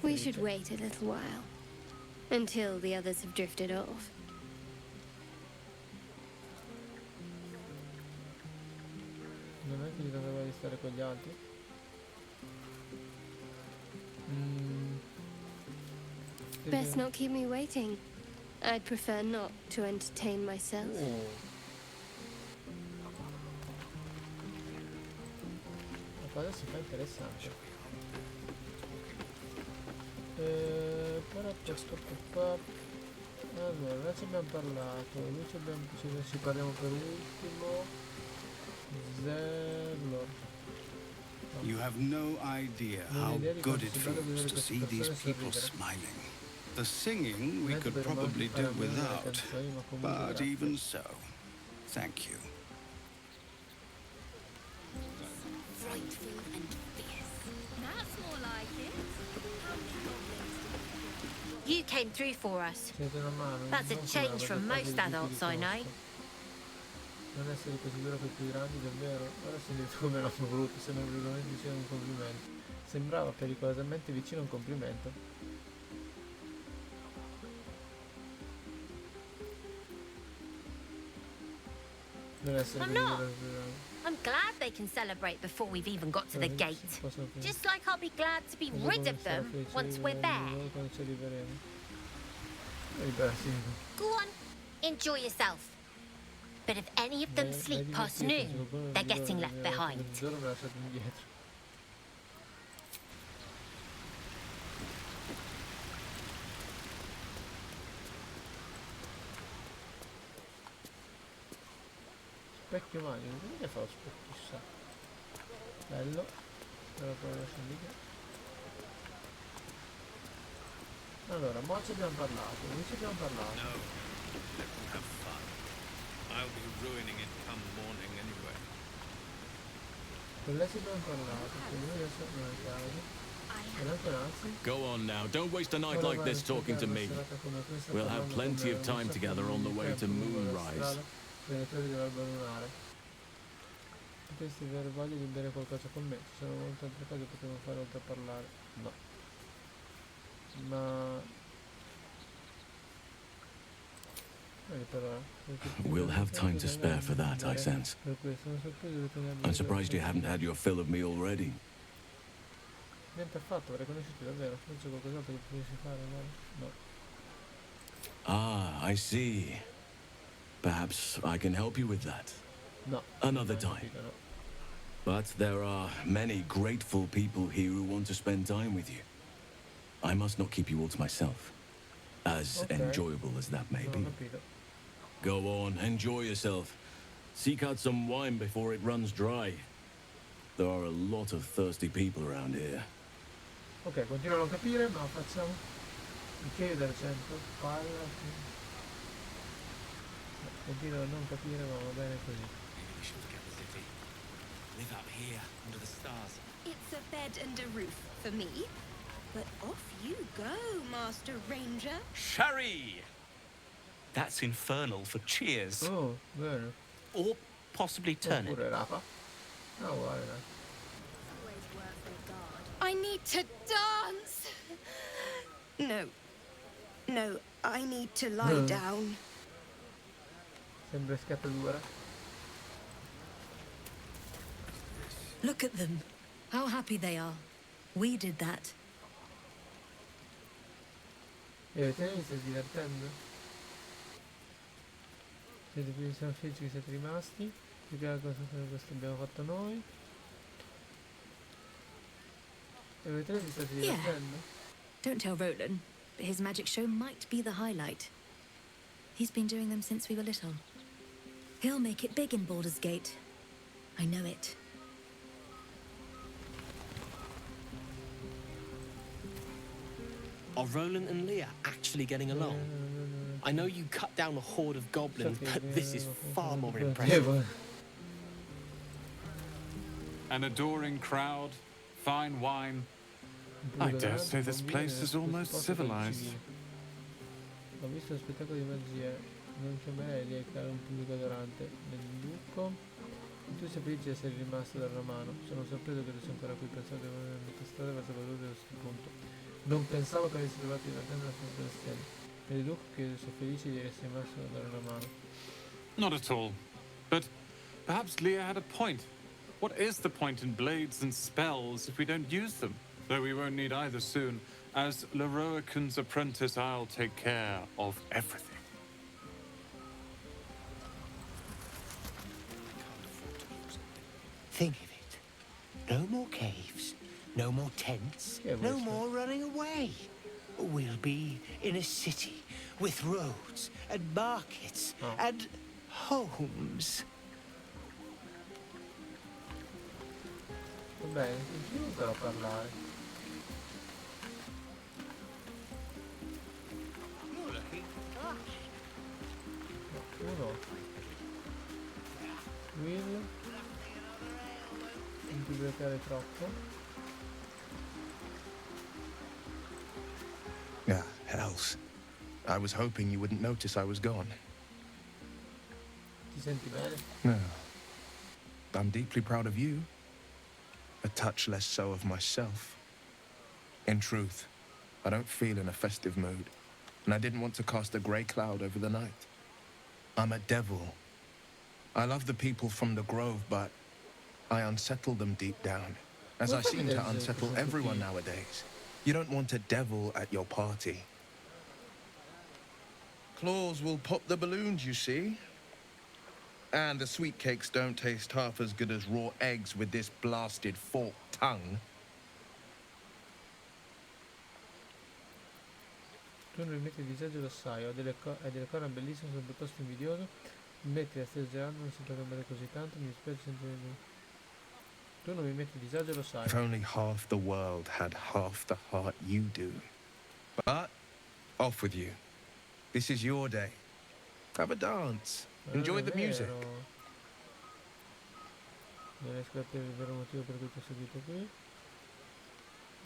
We should wait a little while. Until the others have drifted off. Non è che gli doveva di stare con gli altri. Best not keep me waiting. I'd prefer not to entertain myself. La cosa si fa interessante. Allora, noi ci abbiamo parlato, lui ci parliamo per ultimo. Zerlo. You have no idea how good it feels to see these people smiling. The singing we could probably do without, but even so, thank you. Frightful and fierce. That's more like it. You came through for us. That's a change from most adults I know. Non essere così duro per i più grandi, davvero? Ora sentite come l'hanno voluto, sembra veramente vicino a un complimento. Sembrava pericolosamente vicino a un complimento. Non essere I'm così not. duro per i più grandi. I'm glad they can celebrate before we've even got to the gate. Just like I'll be glad to be rid of them once we're there. Quando ci arriveremo. Libera, sì. Go on, enjoy yourself. But if any of them sleep past noon, they're getting left behind. Specchio magico, come fa lo specchio? Chissà. Bello. Però poi lascio lì. Allora, mo ci abbiamo parlato, noi ci abbiamo parlato. No, let them have fun. I'll be ruining it come morning anyway. Con lei ci abbiamo parlato, quindi noi adesso non è chiaro. Go on now, don't waste a night like this talking to me. We'll have plenty of time together on the way to Moonrise. Potresti avere voglia di bere qualcosa con me, ci sono molte altre cose che potremmo fare oltre a parlare. No. Ma... We'll have time to spare for that, I sense. I'm surprised you haven't had your fill of me already. Niente affatto, vorrei conoscerti davvero. Non c'è qualcos'altro che potessi fare, no? Ah, I see. Perhaps I can help you with that. No. Another time. But there are many grateful people here who want to spend time with you. I must not keep you all to myself, as enjoyable as that may be. Go on, enjoy yourself. Seek out some wine before it runs dry. There are a lot of thirsty people around here. Ok, continuo a non capire, ma facciamo il che del 100 palla. Continuo a non capire, ma va bene così. Maybe we should forget the city. Live up here, under the stars. It's a bed and a roof for me. But off you go, Master Ranger. Sherry! That's infernal for cheers. Oh, vero. Or possibly turnip. Oppure rapa. No, guarda. I need to dance. No. No, I need to lie down. Sembra scattatura. Look at them. How happy they are. We did that. E te mi stai divertendo? Siete più felici che siete rimasti? Più che cosa questo abbiamo fatto noi? E te mi state divertendo? Don't tell Roland, but his magic show might be the highlight. He's been doing them since we were little. He'll make it big in Baldur's Gate. I know it. Are Roland and Leah actually getting along? I know you cut down a horde of goblins, but this is far more impressive. An adoring crowd, fine wine. I dare say this place is almost civilized. Ho visto lo spettacolo di magia, non c'è mai di creare un pubblico adorante nel buco. Tu sei felice di essere rimasto dal romano. Sono sorpreso che tu sia ancora qui, pensavo di aver messo strada verso Baldur a questo punto. Non pensavo che avessi trovato in attesa la Festa delle Stelle. Mi deduco che sei felice di essere rimasto dal romano. Not at all. But perhaps Leah had a point. What is the point in blades and spells if we don't use them? Though we won't need either soon. As Leroican's apprentice, I'll take care of everything. Think of it. No more caves, no more tents, no more running away. We'll be in a city with roads and markets and homes. Va bene, continuo però a parlare. Uno. Will. Non ti bloccare troppo. Ah, hells. I was hoping you wouldn't notice I was gone. Ti senti bene? No. I'm deeply proud of you. A touch less so of myself. In truth, I don't feel in a festive mood, and I didn't want to cast a grey cloud over the night. I'm a devil. I love the people from the Grove, but I unsettle them deep down, as I seem to unsettle everyone nowadays. You don't want a devil at your party. Claws will pop the balloons, you see. And the sweet cakes don't taste half as good as raw eggs with this blasted forked tongue. Tu non mi metti a disagio, lo sai, hai delle corna bellissime, sono piuttosto invidioso. Mi metti a esagerando, non si potrebbe andare così tanto, mi dispiace sentire. Tu non mi metti a disagio, lo sai. If only half the world had half the heart you do. But, off with you. This is your day. Have a dance. Enjoy the music. Non riesco a capire il vero motivo per cui ti ho seguito qui.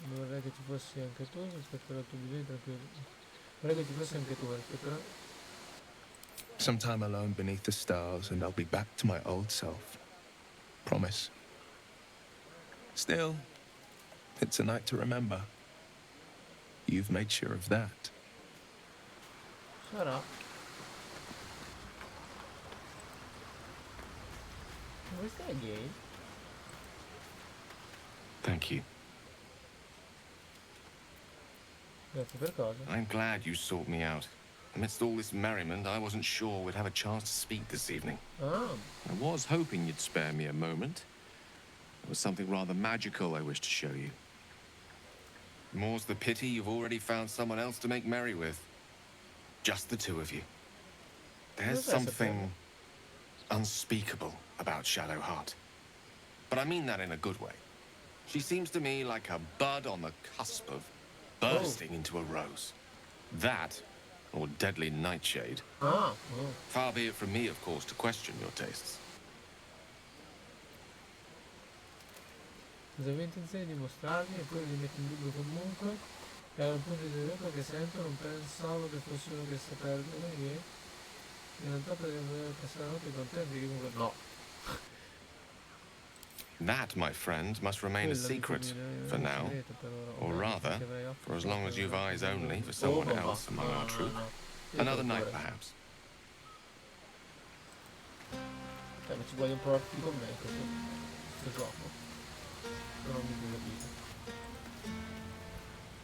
Non vorrei che ci fossi anche tu, rispetterò il tuo bisogno tranquillo. Vorrei che ci fossi anche tu, rispetterò. Sometime alone beneath the stars, and I'll be back to my old self. Promise. Still, it's a night to remember. You've made sure of that. Sarà. Where's that gay? Thank you. Grazie per cosa? I'm glad you sought me out. Amidst all this merriment, I wasn't sure we'd have a chance to speak this evening. Oh. I was hoping you'd spare me a moment. There was something rather magical I wish to show you. More's the pity you've already found someone else to make merry with. Just the two of you. There's something unspeakable about Shadowheart. But I mean that in a good way. She seems to me like a bud on the cusp of bursting into a rose. That, or deadly nightshade. Far be it from me, of course, to question your tastes. Cosa avevo intenzione di mostrarmi e poi li metto in dubbio comunque. Era un punto di vista che sento, non pensavo che fosse uno che sapeva che in realtà potevo passare la notte contenti che comunque no. That, my friend, must remain a secret for now. Or rather, for as long as you've eyes only for someone else among our troop. Another night, perhaps. Ma ci vuoi un po' più con me questo gioco. Non mi capito.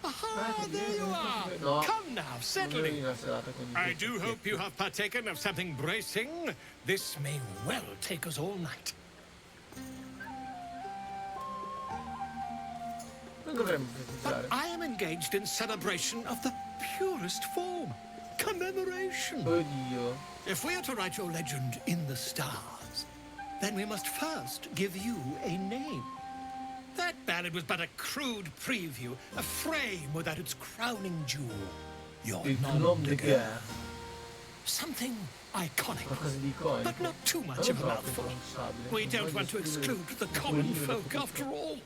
Aha, there you are! Come now, settle in. I do hope you have partaken of something bracing. This may well take us all night. But I am engaged in celebration of the purest form. Commemoration. If we are to write your legend in the stars, then we must first give you a name. That ballad was but a crude preview, a frame without its crowning jewel. Your nom de guerre. Something iconic, qualcosa di iconico. but not too much of a mouthful. We don't want to exclude the common folk after all.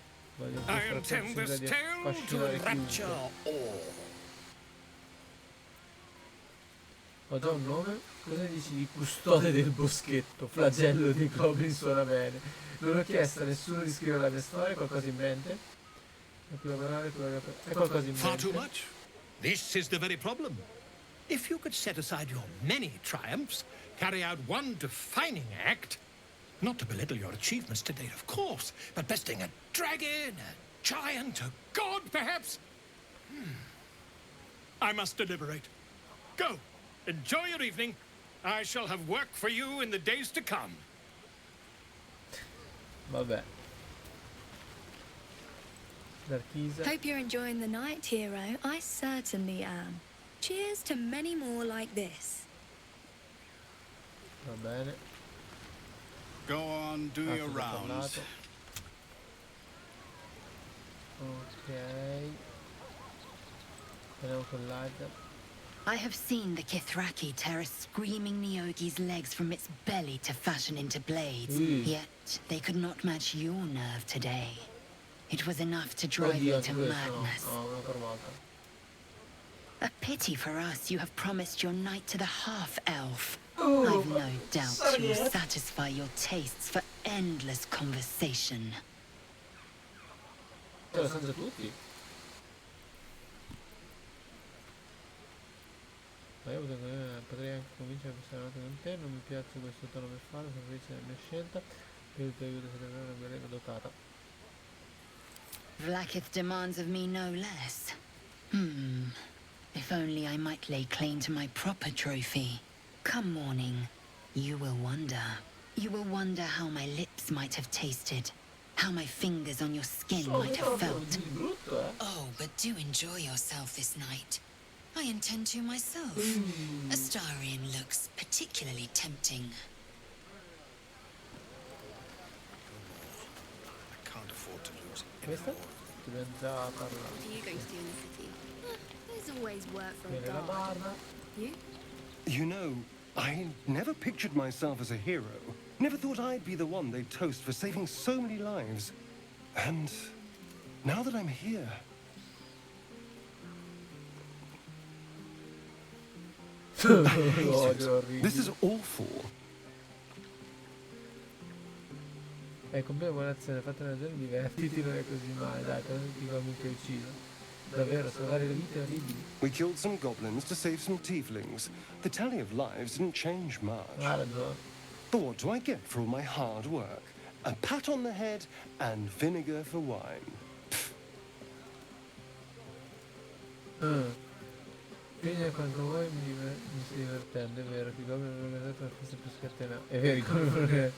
I intend this tale to rapture all. Ho già un nome? Cosa dici di custode del boschetto? Flagello dei goblin suona bene. Non ho chiesto a nessuno di scrivere la mia storia, qualcosa in mente? È qualcosa in Far too mente? much. This is the very problem. If you could set aside your many triumphs, carry out one defining act, not to belittle your achievements to date, of course, but besting a dragon, a giant, a god, perhaps? I must deliberate. Go. Enjoy your evening. I shall have work for you in the days to come. Vabbè. Darkisa. Hope you're enjoying the night, hero. I certainly am. Cheers to many more like this. Va bene. Go on, do your Cosa ho rounds. parlato? Ok. Andiamo con l'Aida. I have seen the Kithraki tear a screaming Nyogi's legs from its belly to fashion into blades. Yet they could not match your nerve today. It was enough to drive me to madness. A pity for us you have promised your night to the half-elf. I've no doubt you will satisfy your tastes for endless conversation. Lo sanno già tutti. Ma io potrei anche convincere a passare la notte con te, non mi piace questo tono per farlo, sono felice della mia scelta, per il tuo aiuto se una guerriera dotata. Vlaakith demands of me no less. If only I might lay claim to my proper trophy. Come morning, you will wonder. You will wonder how my lips might have tasted, how my fingers on your skin might have felt. Oh, but do enjoy yourself this night. I intend to myself. Astarion looks particularly tempting. I can't afford to lose Questa? Dobbiamo già parlare. What are you going to do in the city? There's always work for a Bene la guard. barba. You? You know, I never pictured myself as a hero. Never thought I'd be the one they'd toast for saving so many lives. And now that I'm here... I hate it. This is awful. Compie buona azione, fatta una ragione, divertiti, non è così male, dai, però non ti comunque ucciso. Davvero, salvare le vite orribili. We killed some goblins to save some tieflings. The tally of lives didn't change much. But what do I get for all my hard work? A pat on the head and vinegar for wine. Figlia quanto vuoi mi stai divertendo, è vero, ti goblin non organizzato la festa più scatenata. È vero, come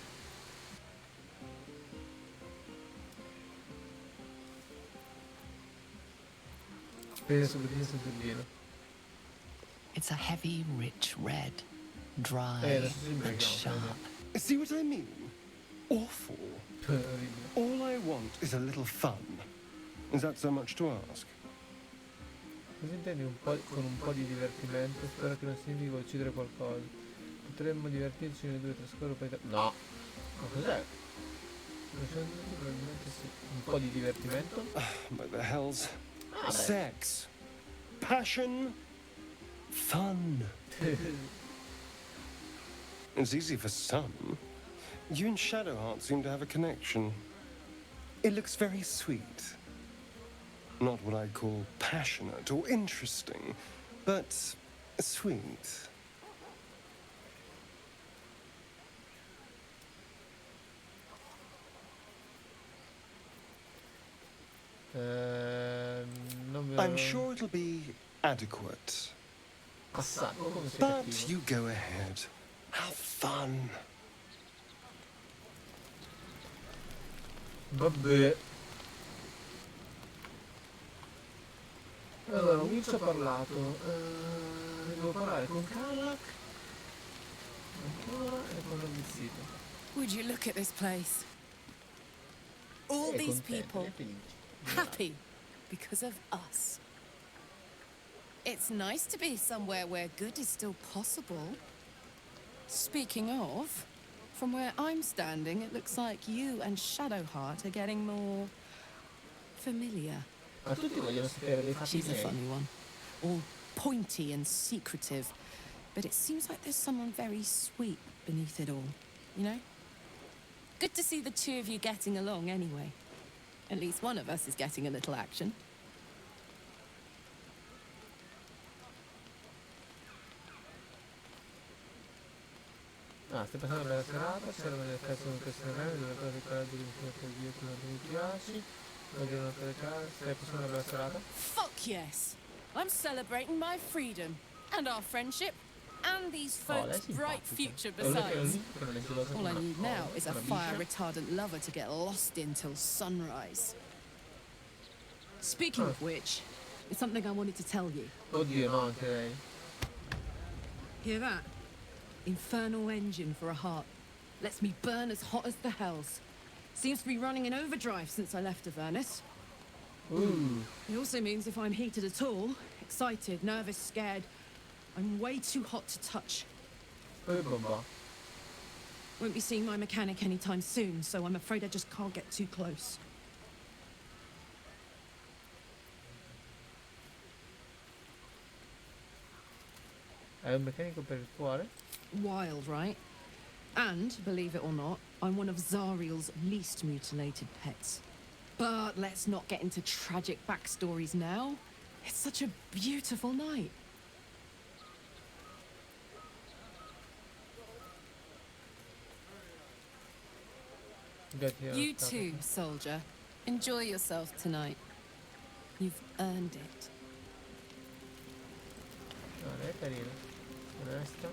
It's a heavy, rich red, dry and sharp. See what I mean? Awful. All I want is a little fun. Is that so much to ask? Cosa intendi con un po' di divertimento? Spero che non significhi uccidere qualcosa. Potremmo divertirci nei due trascorso poi... No! Ma cos'è? Probabilmente sì. Un po' di divertimento? By the hells. Sex. Passion. Fun. It's easy for some. You and Shadowheart seem to have a connection. It looks very sweet. Not what I'd call passionate or interesting, but sweet. I'm sure it'll be adequate. But you go ahead. Have fun. Vabbè. Allora, Witch ha parlato. Devo parlare con Karlak. Ancora e con l'avvistito. Would you look at this place? All these people happy because of us. It's nice to be somewhere where good is still possible. Speaking of, from where I'm standing, it looks like you and Shadowheart are getting more familiar. Ma tutti vogliono sapere dei fatti She's a miei. funny one. All pointy and secretive. But it seems like there's someone very sweet beneath it all, you know? Good to see the two of you getting along anyway. At least one of us is getting a little action. Ah, stai passando una bella serata, c'era una festa con queste ragazze, dove trovi il coraggio di mi piaci, voglio non te le case, stai passando una bella serata? Fuck yes! I'm celebrating my freedom, and our friendship, and these folks' bright future besides. All I need now is a fire-retardant lover to get lost in till sunrise. Speaking of which, it's something I wanted to tell you. Oddio, no, anche lei. Hear that? Infernal engine for a heart. Lets me burn as hot as the hells. Seems to be running in overdrive since I left Avernus. Ooh. It also means if I'm heated at all, excited, nervous, scared, I'm way too hot to touch. Won't be seeing my mechanic anytime soon, so I'm afraid I just can't get too close. È un meccanico per il cuore? Wild, right? And, believe it or not, I'm one of Zariel's least mutilated pets. But let's not get into tragic backstories now. It's such a beautiful night. You too, soldier. Enjoy yourself tonight. You've earned it. No, lei è carina. Onesta.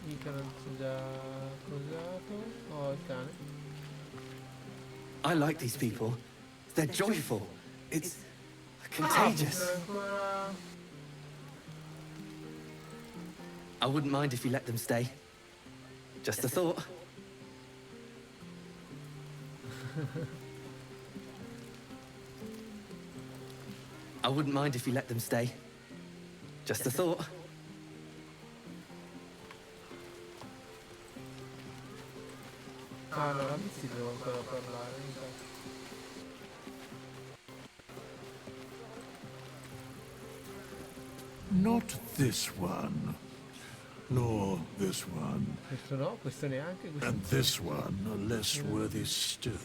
Mica non si è già accusato. Oh, il cane. I like these people. They're joyful. It's contagious. I wouldn't mind if you let them stay. Just a thought. I wouldn't mind if you let them stay. Just a thought. Ah, allora mi si devo ancora parlare. Not this one. Nor this one. Questo no, questo neanche. Questo And this one less worthy still.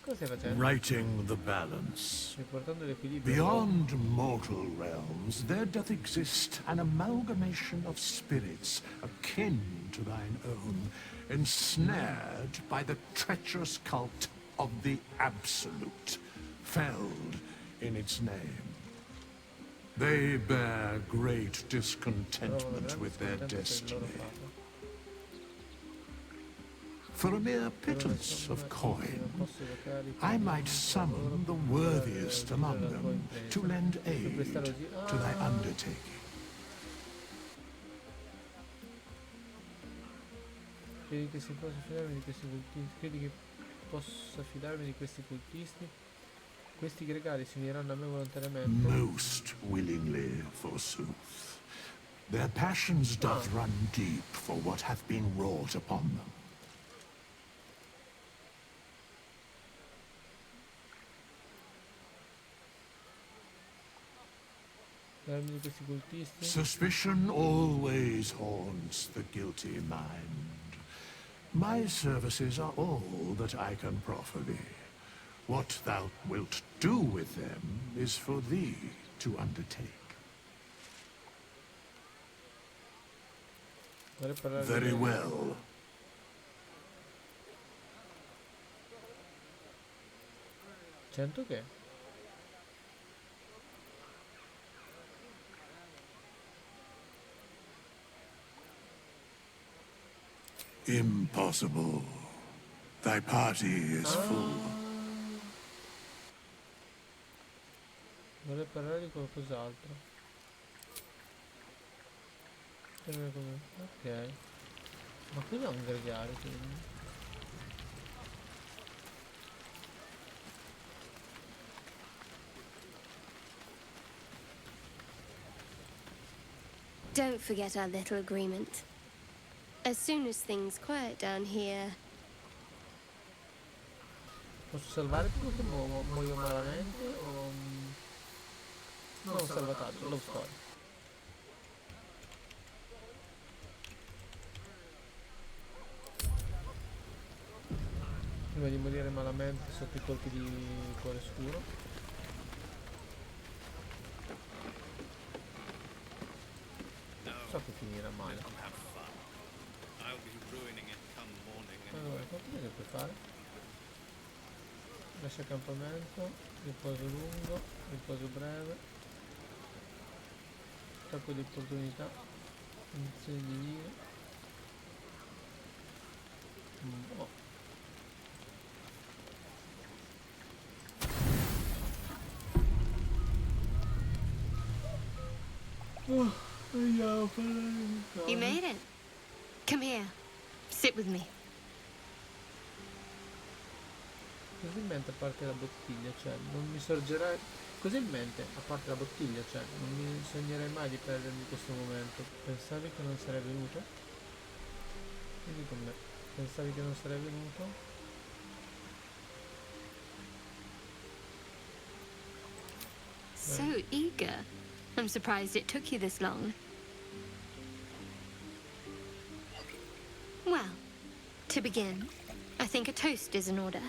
Cosa stai facendo? Righting the balance. Riportando l'equilibrio. Beyond mortal realms, there doth exist an amalgamation of spirits akin to thine own, ensnared by the treacherous cult of the Absolute, felled in its name. They bear great discontentment with their destiny. For a mere pittance of coin, I might summon the worthiest among them to lend aid to thy undertaking. Credi che possa fidarmi di questi cultisti? Credi che possa fidarmi di questi cultisti? Questi gregari si uniranno a me volontariamente? Most willingly, forsooth. Their passions doth run deep for what hath been wrought upon them. Di questi cultisti? Suspicion always haunts the guilty mind. My services are all that I can proffer thee. What thou wilt do with them is for thee to undertake. Very well. Cento che? Impossible. Thy party is full. Vorrei parlare di qualcos'altro. Ok. Ma qui è un gregario, quindi. Don't forget our little agreement. As soon as things quiet down here... Posso salvare quello che muoio malamente o... Non salvataggio, love story. Prima di morire malamente sotto i colpi di cuore scuro. So che finirà male. Allora, quanto ne puoi fare? Lascia accampamento, riposo lungo, riposo breve, attacco di opportunità, condizioni di vita. Oh. You made it. Come here. Sit with me. Così in mente a parte la bottiglia, cioè non mi sorgerà così in mente a parte la bottiglia, cioè non mi sognerei mai di perdermi questo momento. Pensavi che non sarei venuto? Quindi con me. Pensavi che non sarei venuto? So eager. I'm surprised it took you this long. Well, to begin, I think a toast is in order.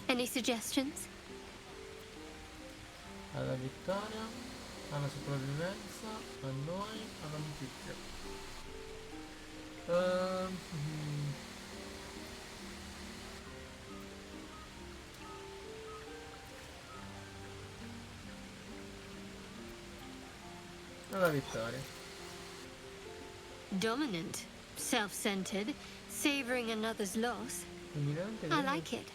Any suggestions? Alla vittoria, alla sopravvivenza, a noi, all'amicizia. Alla vittoria. Dominant, self-centered, savoring another's loss. I like it.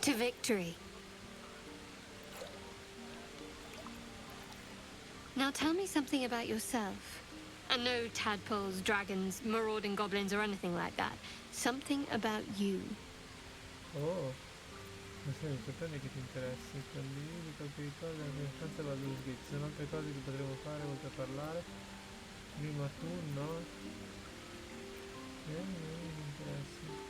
To victory. Now tell me something about yourself. And no tadpoles, dragons, marauding goblins or anything like that. Something about you. Oh. Ma sei sorprende che ti interessi. Condividi qualche ricordo della mia infanzia Baldur. Ci sono altre cose che potremo fare oltre a parlare. Prima tu, no? Mi interessi.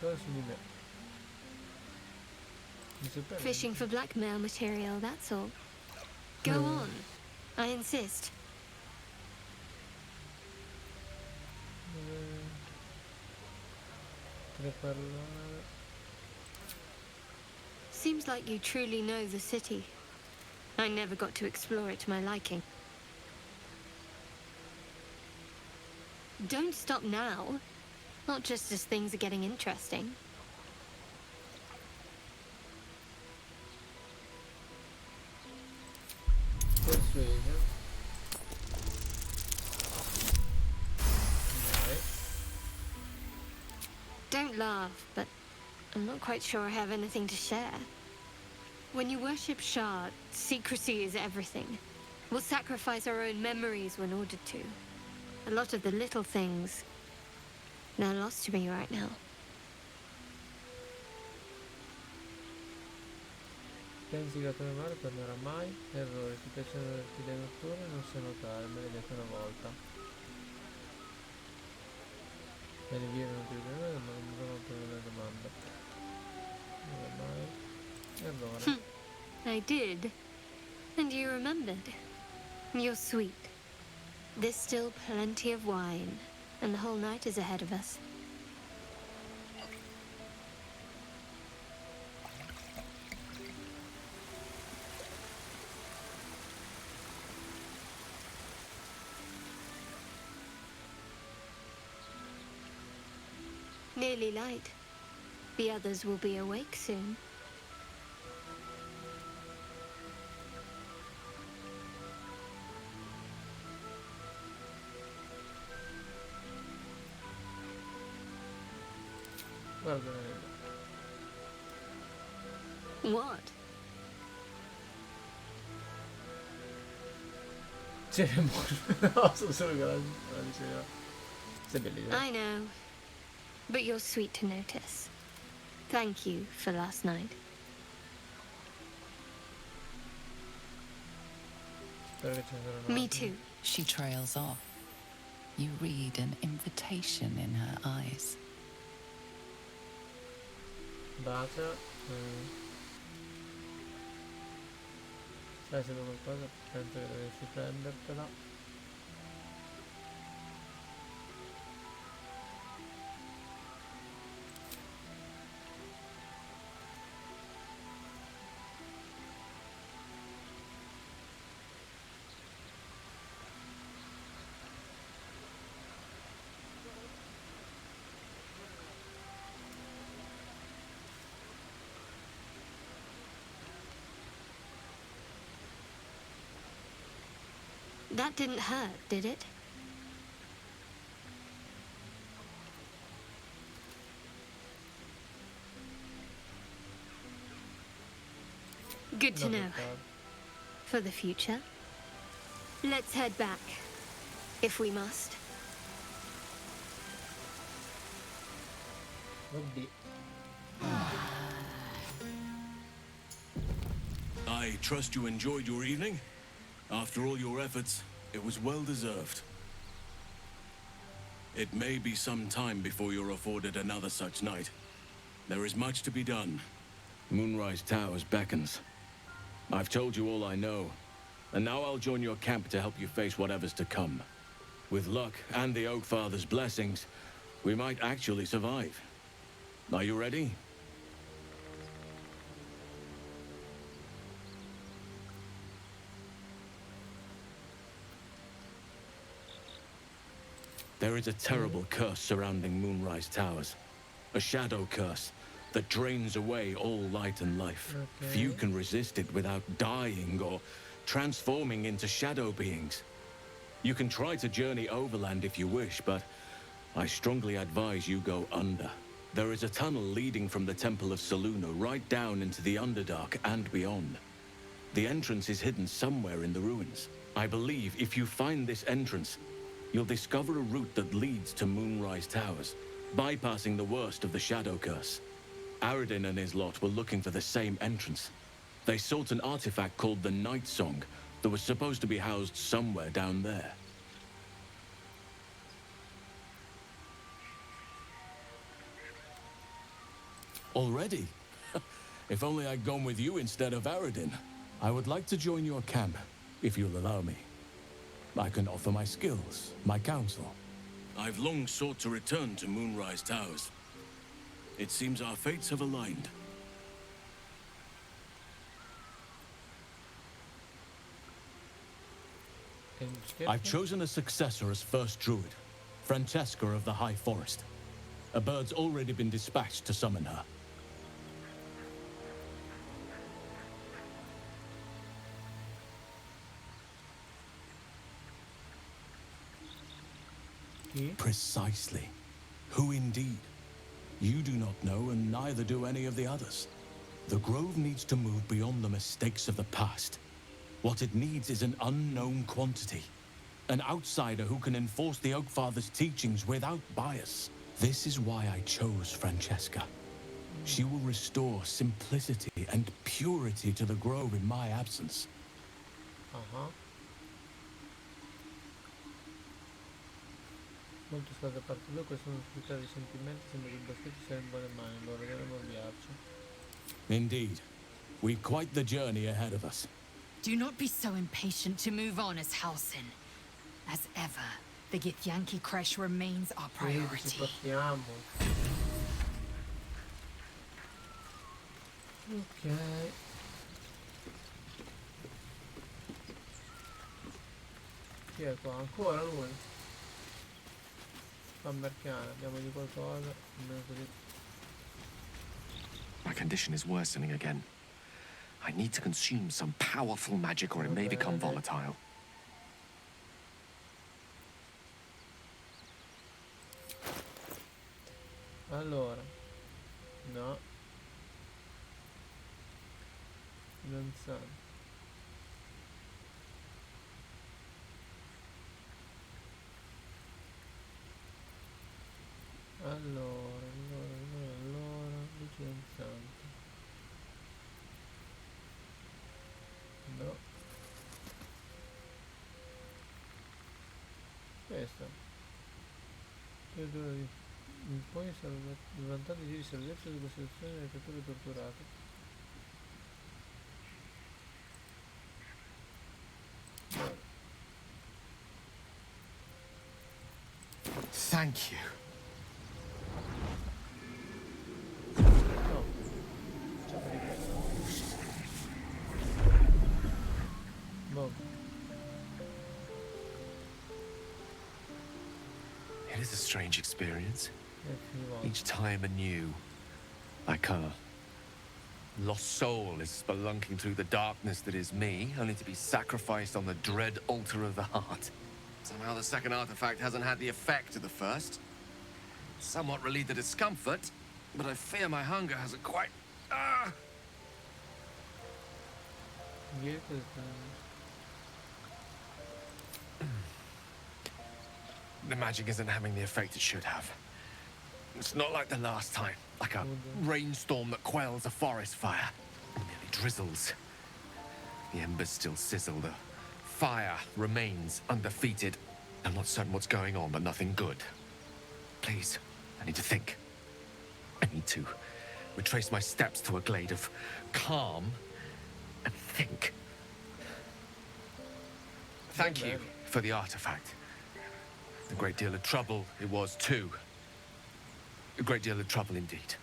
Cosa su di me? Mi sorprende. Fishing for blackmail material, that's all. Go on. I insist. Seems like you truly know the city. I never got to explore it to my liking. Don't stop now. Not just as things are getting interesting. Persuasion. Don't laugh, but I'm not quite sure I have anything to share. When you worship Shard, secrecy is everything. We'll sacrifice our own memories when ordered to. A lot of the little things, they're lost to me right now. Pensi che la tua memoria tornerà mai? Errore, ti piacciono le orchidee notturne? Non sai notare, me l'hai detto una volta. Bene, via, non ti ricordo, ma non dovrò per la domanda. Non mai. Errore. I did. And you remembered. You're sweet. There's still plenty of wine, and the whole night is ahead of us. Nearly light. The others will be awake soon. What? I know. But you're sweet to notice. Thank you for last night. Me too. She trails off. You read an invitation in her eyes. Bacia. Sai se vedo qualcosa, penso che dovessi prendertela. That didn't hurt, did it? Good to know. For the future. Let's head back, if we must. I trust you enjoyed your evening? After all your efforts, it was well deserved. It may be some time before you're afforded another such night. There is much to be done. Moonrise Towers beckons. I've told you all I know, and now I'll join your camp to help you face whatever's to come. With luck and the Oak Father's blessings, we might actually survive. Are you ready? There is a terrible curse surrounding Moonrise Towers. A shadow curse that drains away all light and life. Few can resist it without dying or transforming into shadow beings. You can try to journey overland if you wish, but I strongly advise you go under. There is a tunnel leading from the Temple of Saluna right down into the Underdark and beyond. The entrance is hidden somewhere in the ruins. I believe if you find this entrance, you'll discover a route that leads to Moonrise Towers, bypassing the worst of the Shadow Curse. Aradin and his lot were looking for the same entrance. They sought an artifact called the Night Song that was supposed to be housed somewhere down there. Already? If only I'd gone with you instead of Aradin. I would like to join your camp, if you'll allow me. I can offer my skills, my counsel. I've long sought to return to Moonrise Towers. It seems our fates have aligned. I've chosen a successor as first druid, Francesca of the High Forest. A bird's already been dispatched to summon her. Precisely. Who indeed? You do not know, and neither do any of the others. The Grove needs to move beyond the mistakes of the past. What it needs is an unknown quantity. An outsider who can enforce the Oak Father's teachings without bias. This is why I chose Francesca. She will restore simplicity and purity to the Grove in my absence. Molto state parte 2, questo non sfruttare i sentimenti, sembra che il boschetto sia in buone mani, lo vedremo avviarci. Indeed. We've quite the journey ahead of us. Do not be so impatient to move on as Halsin. As ever, the Githyanki Kresh remains our priority. Ok. Chi è qua? Ancora lui? Americana, diamogli qualcosa, almeno così. My condition is worsening again. I need to consume some powerful magic or it may become volatile. Allora. No. Fidanzato. Allora, licenza. Festa. Impone il vantaggio di salvezza di costituzione delle creature torturate. Thank you. It is a strange experience. Each time anew, like a lost soul is spelunking through the darkness that is me, only to be sacrificed on the dread altar of the heart. Somehow the second artifact hasn't had the effect of the first. Somewhat relieved the discomfort, but I fear my hunger hasn't quite... The magic isn't having the effect it should have. It's not like the last time, like a rainstorm that quells a forest fire. It merely drizzles. The embers still sizzle, the fire remains undefeated. I'm not certain what's going on, but nothing good. Please, I need to think. I need to retrace my steps to a glade of calm and think. Thank you for the artifact. A great deal of trouble it was too. A great deal of trouble indeed.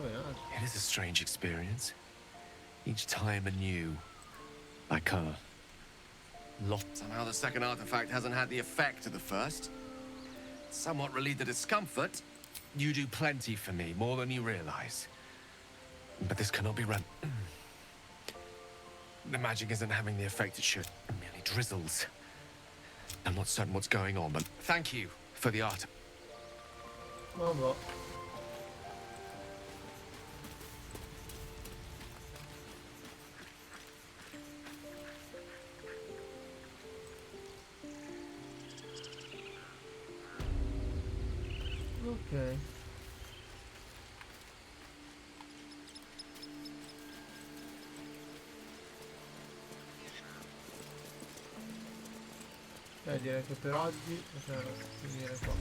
It is a strange experience. Each time anew, like a lot. Somehow the second artifact hasn't had the effect of the first. Somewhat relieved the discomfort. You do plenty for me, more than you realize. But this cannot be run. The magic isn't having the effect it should. It merely drizzles. I'm not certain what's going on, but thank you for the art. Vabbè. Ok. Direi che per oggi possiamo finire qua.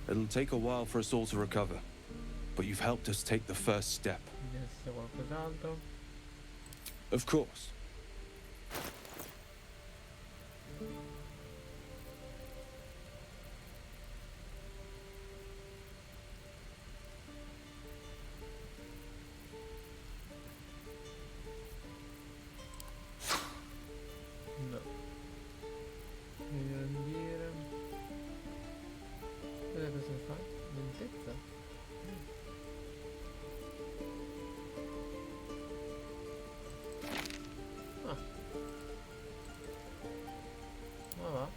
It'll take a while for us all to recover, but you've helped us take the first step. Of course. No. Voglio dire... Cosa si fa? Lentezza? Ah. Ma va.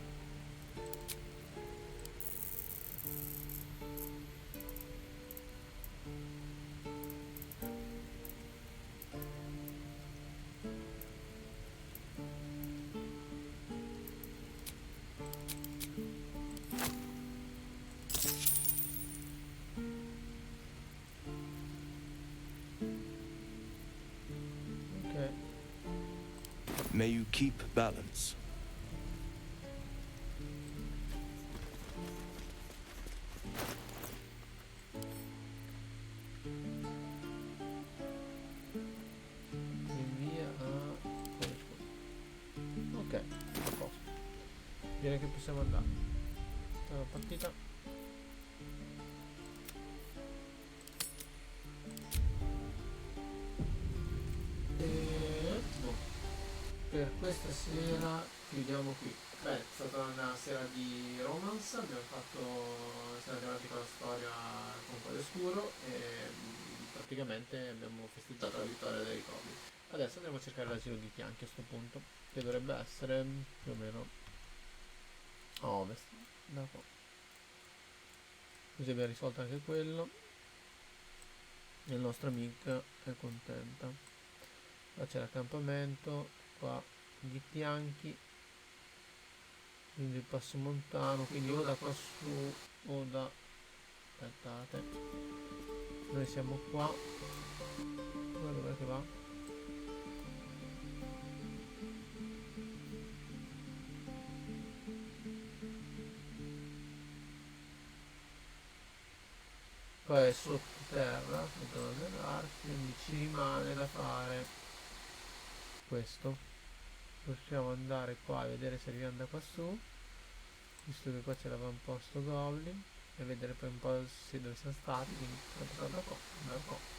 May you keep balance. Invia a... Ok, a posto. direi che possiamo andare. Allora, partita. E boh. Per questa sera chiudiamo qui. Beh, è stata una sera di romance, abbiamo fatto, siamo andati avanti con la storia con Cuore Scuro e praticamente abbiamo festeggiato la vittoria dei Goblin. Adesso andiamo a cercare l'asilo di Tianchi a sto punto, che dovrebbe essere più o meno a ovest, da qua. Così abbiamo risolto anche quello. E il nostro amico è contenta. Qua c'è l'accampamento, qua gli Tianchi. Quindi il passo montano, quindi o da qua su o da... aspettate. Noi siamo qua. Dov'è che va? Qua è sottoterra, sotto dell'arte, quindi ci rimane da fare questo. Possiamo andare qua a vedere se arriviamo da qua su, visto che qua c'è l'avamposto Goblin, e vedere poi un po' dove siamo stati, quindi da qua.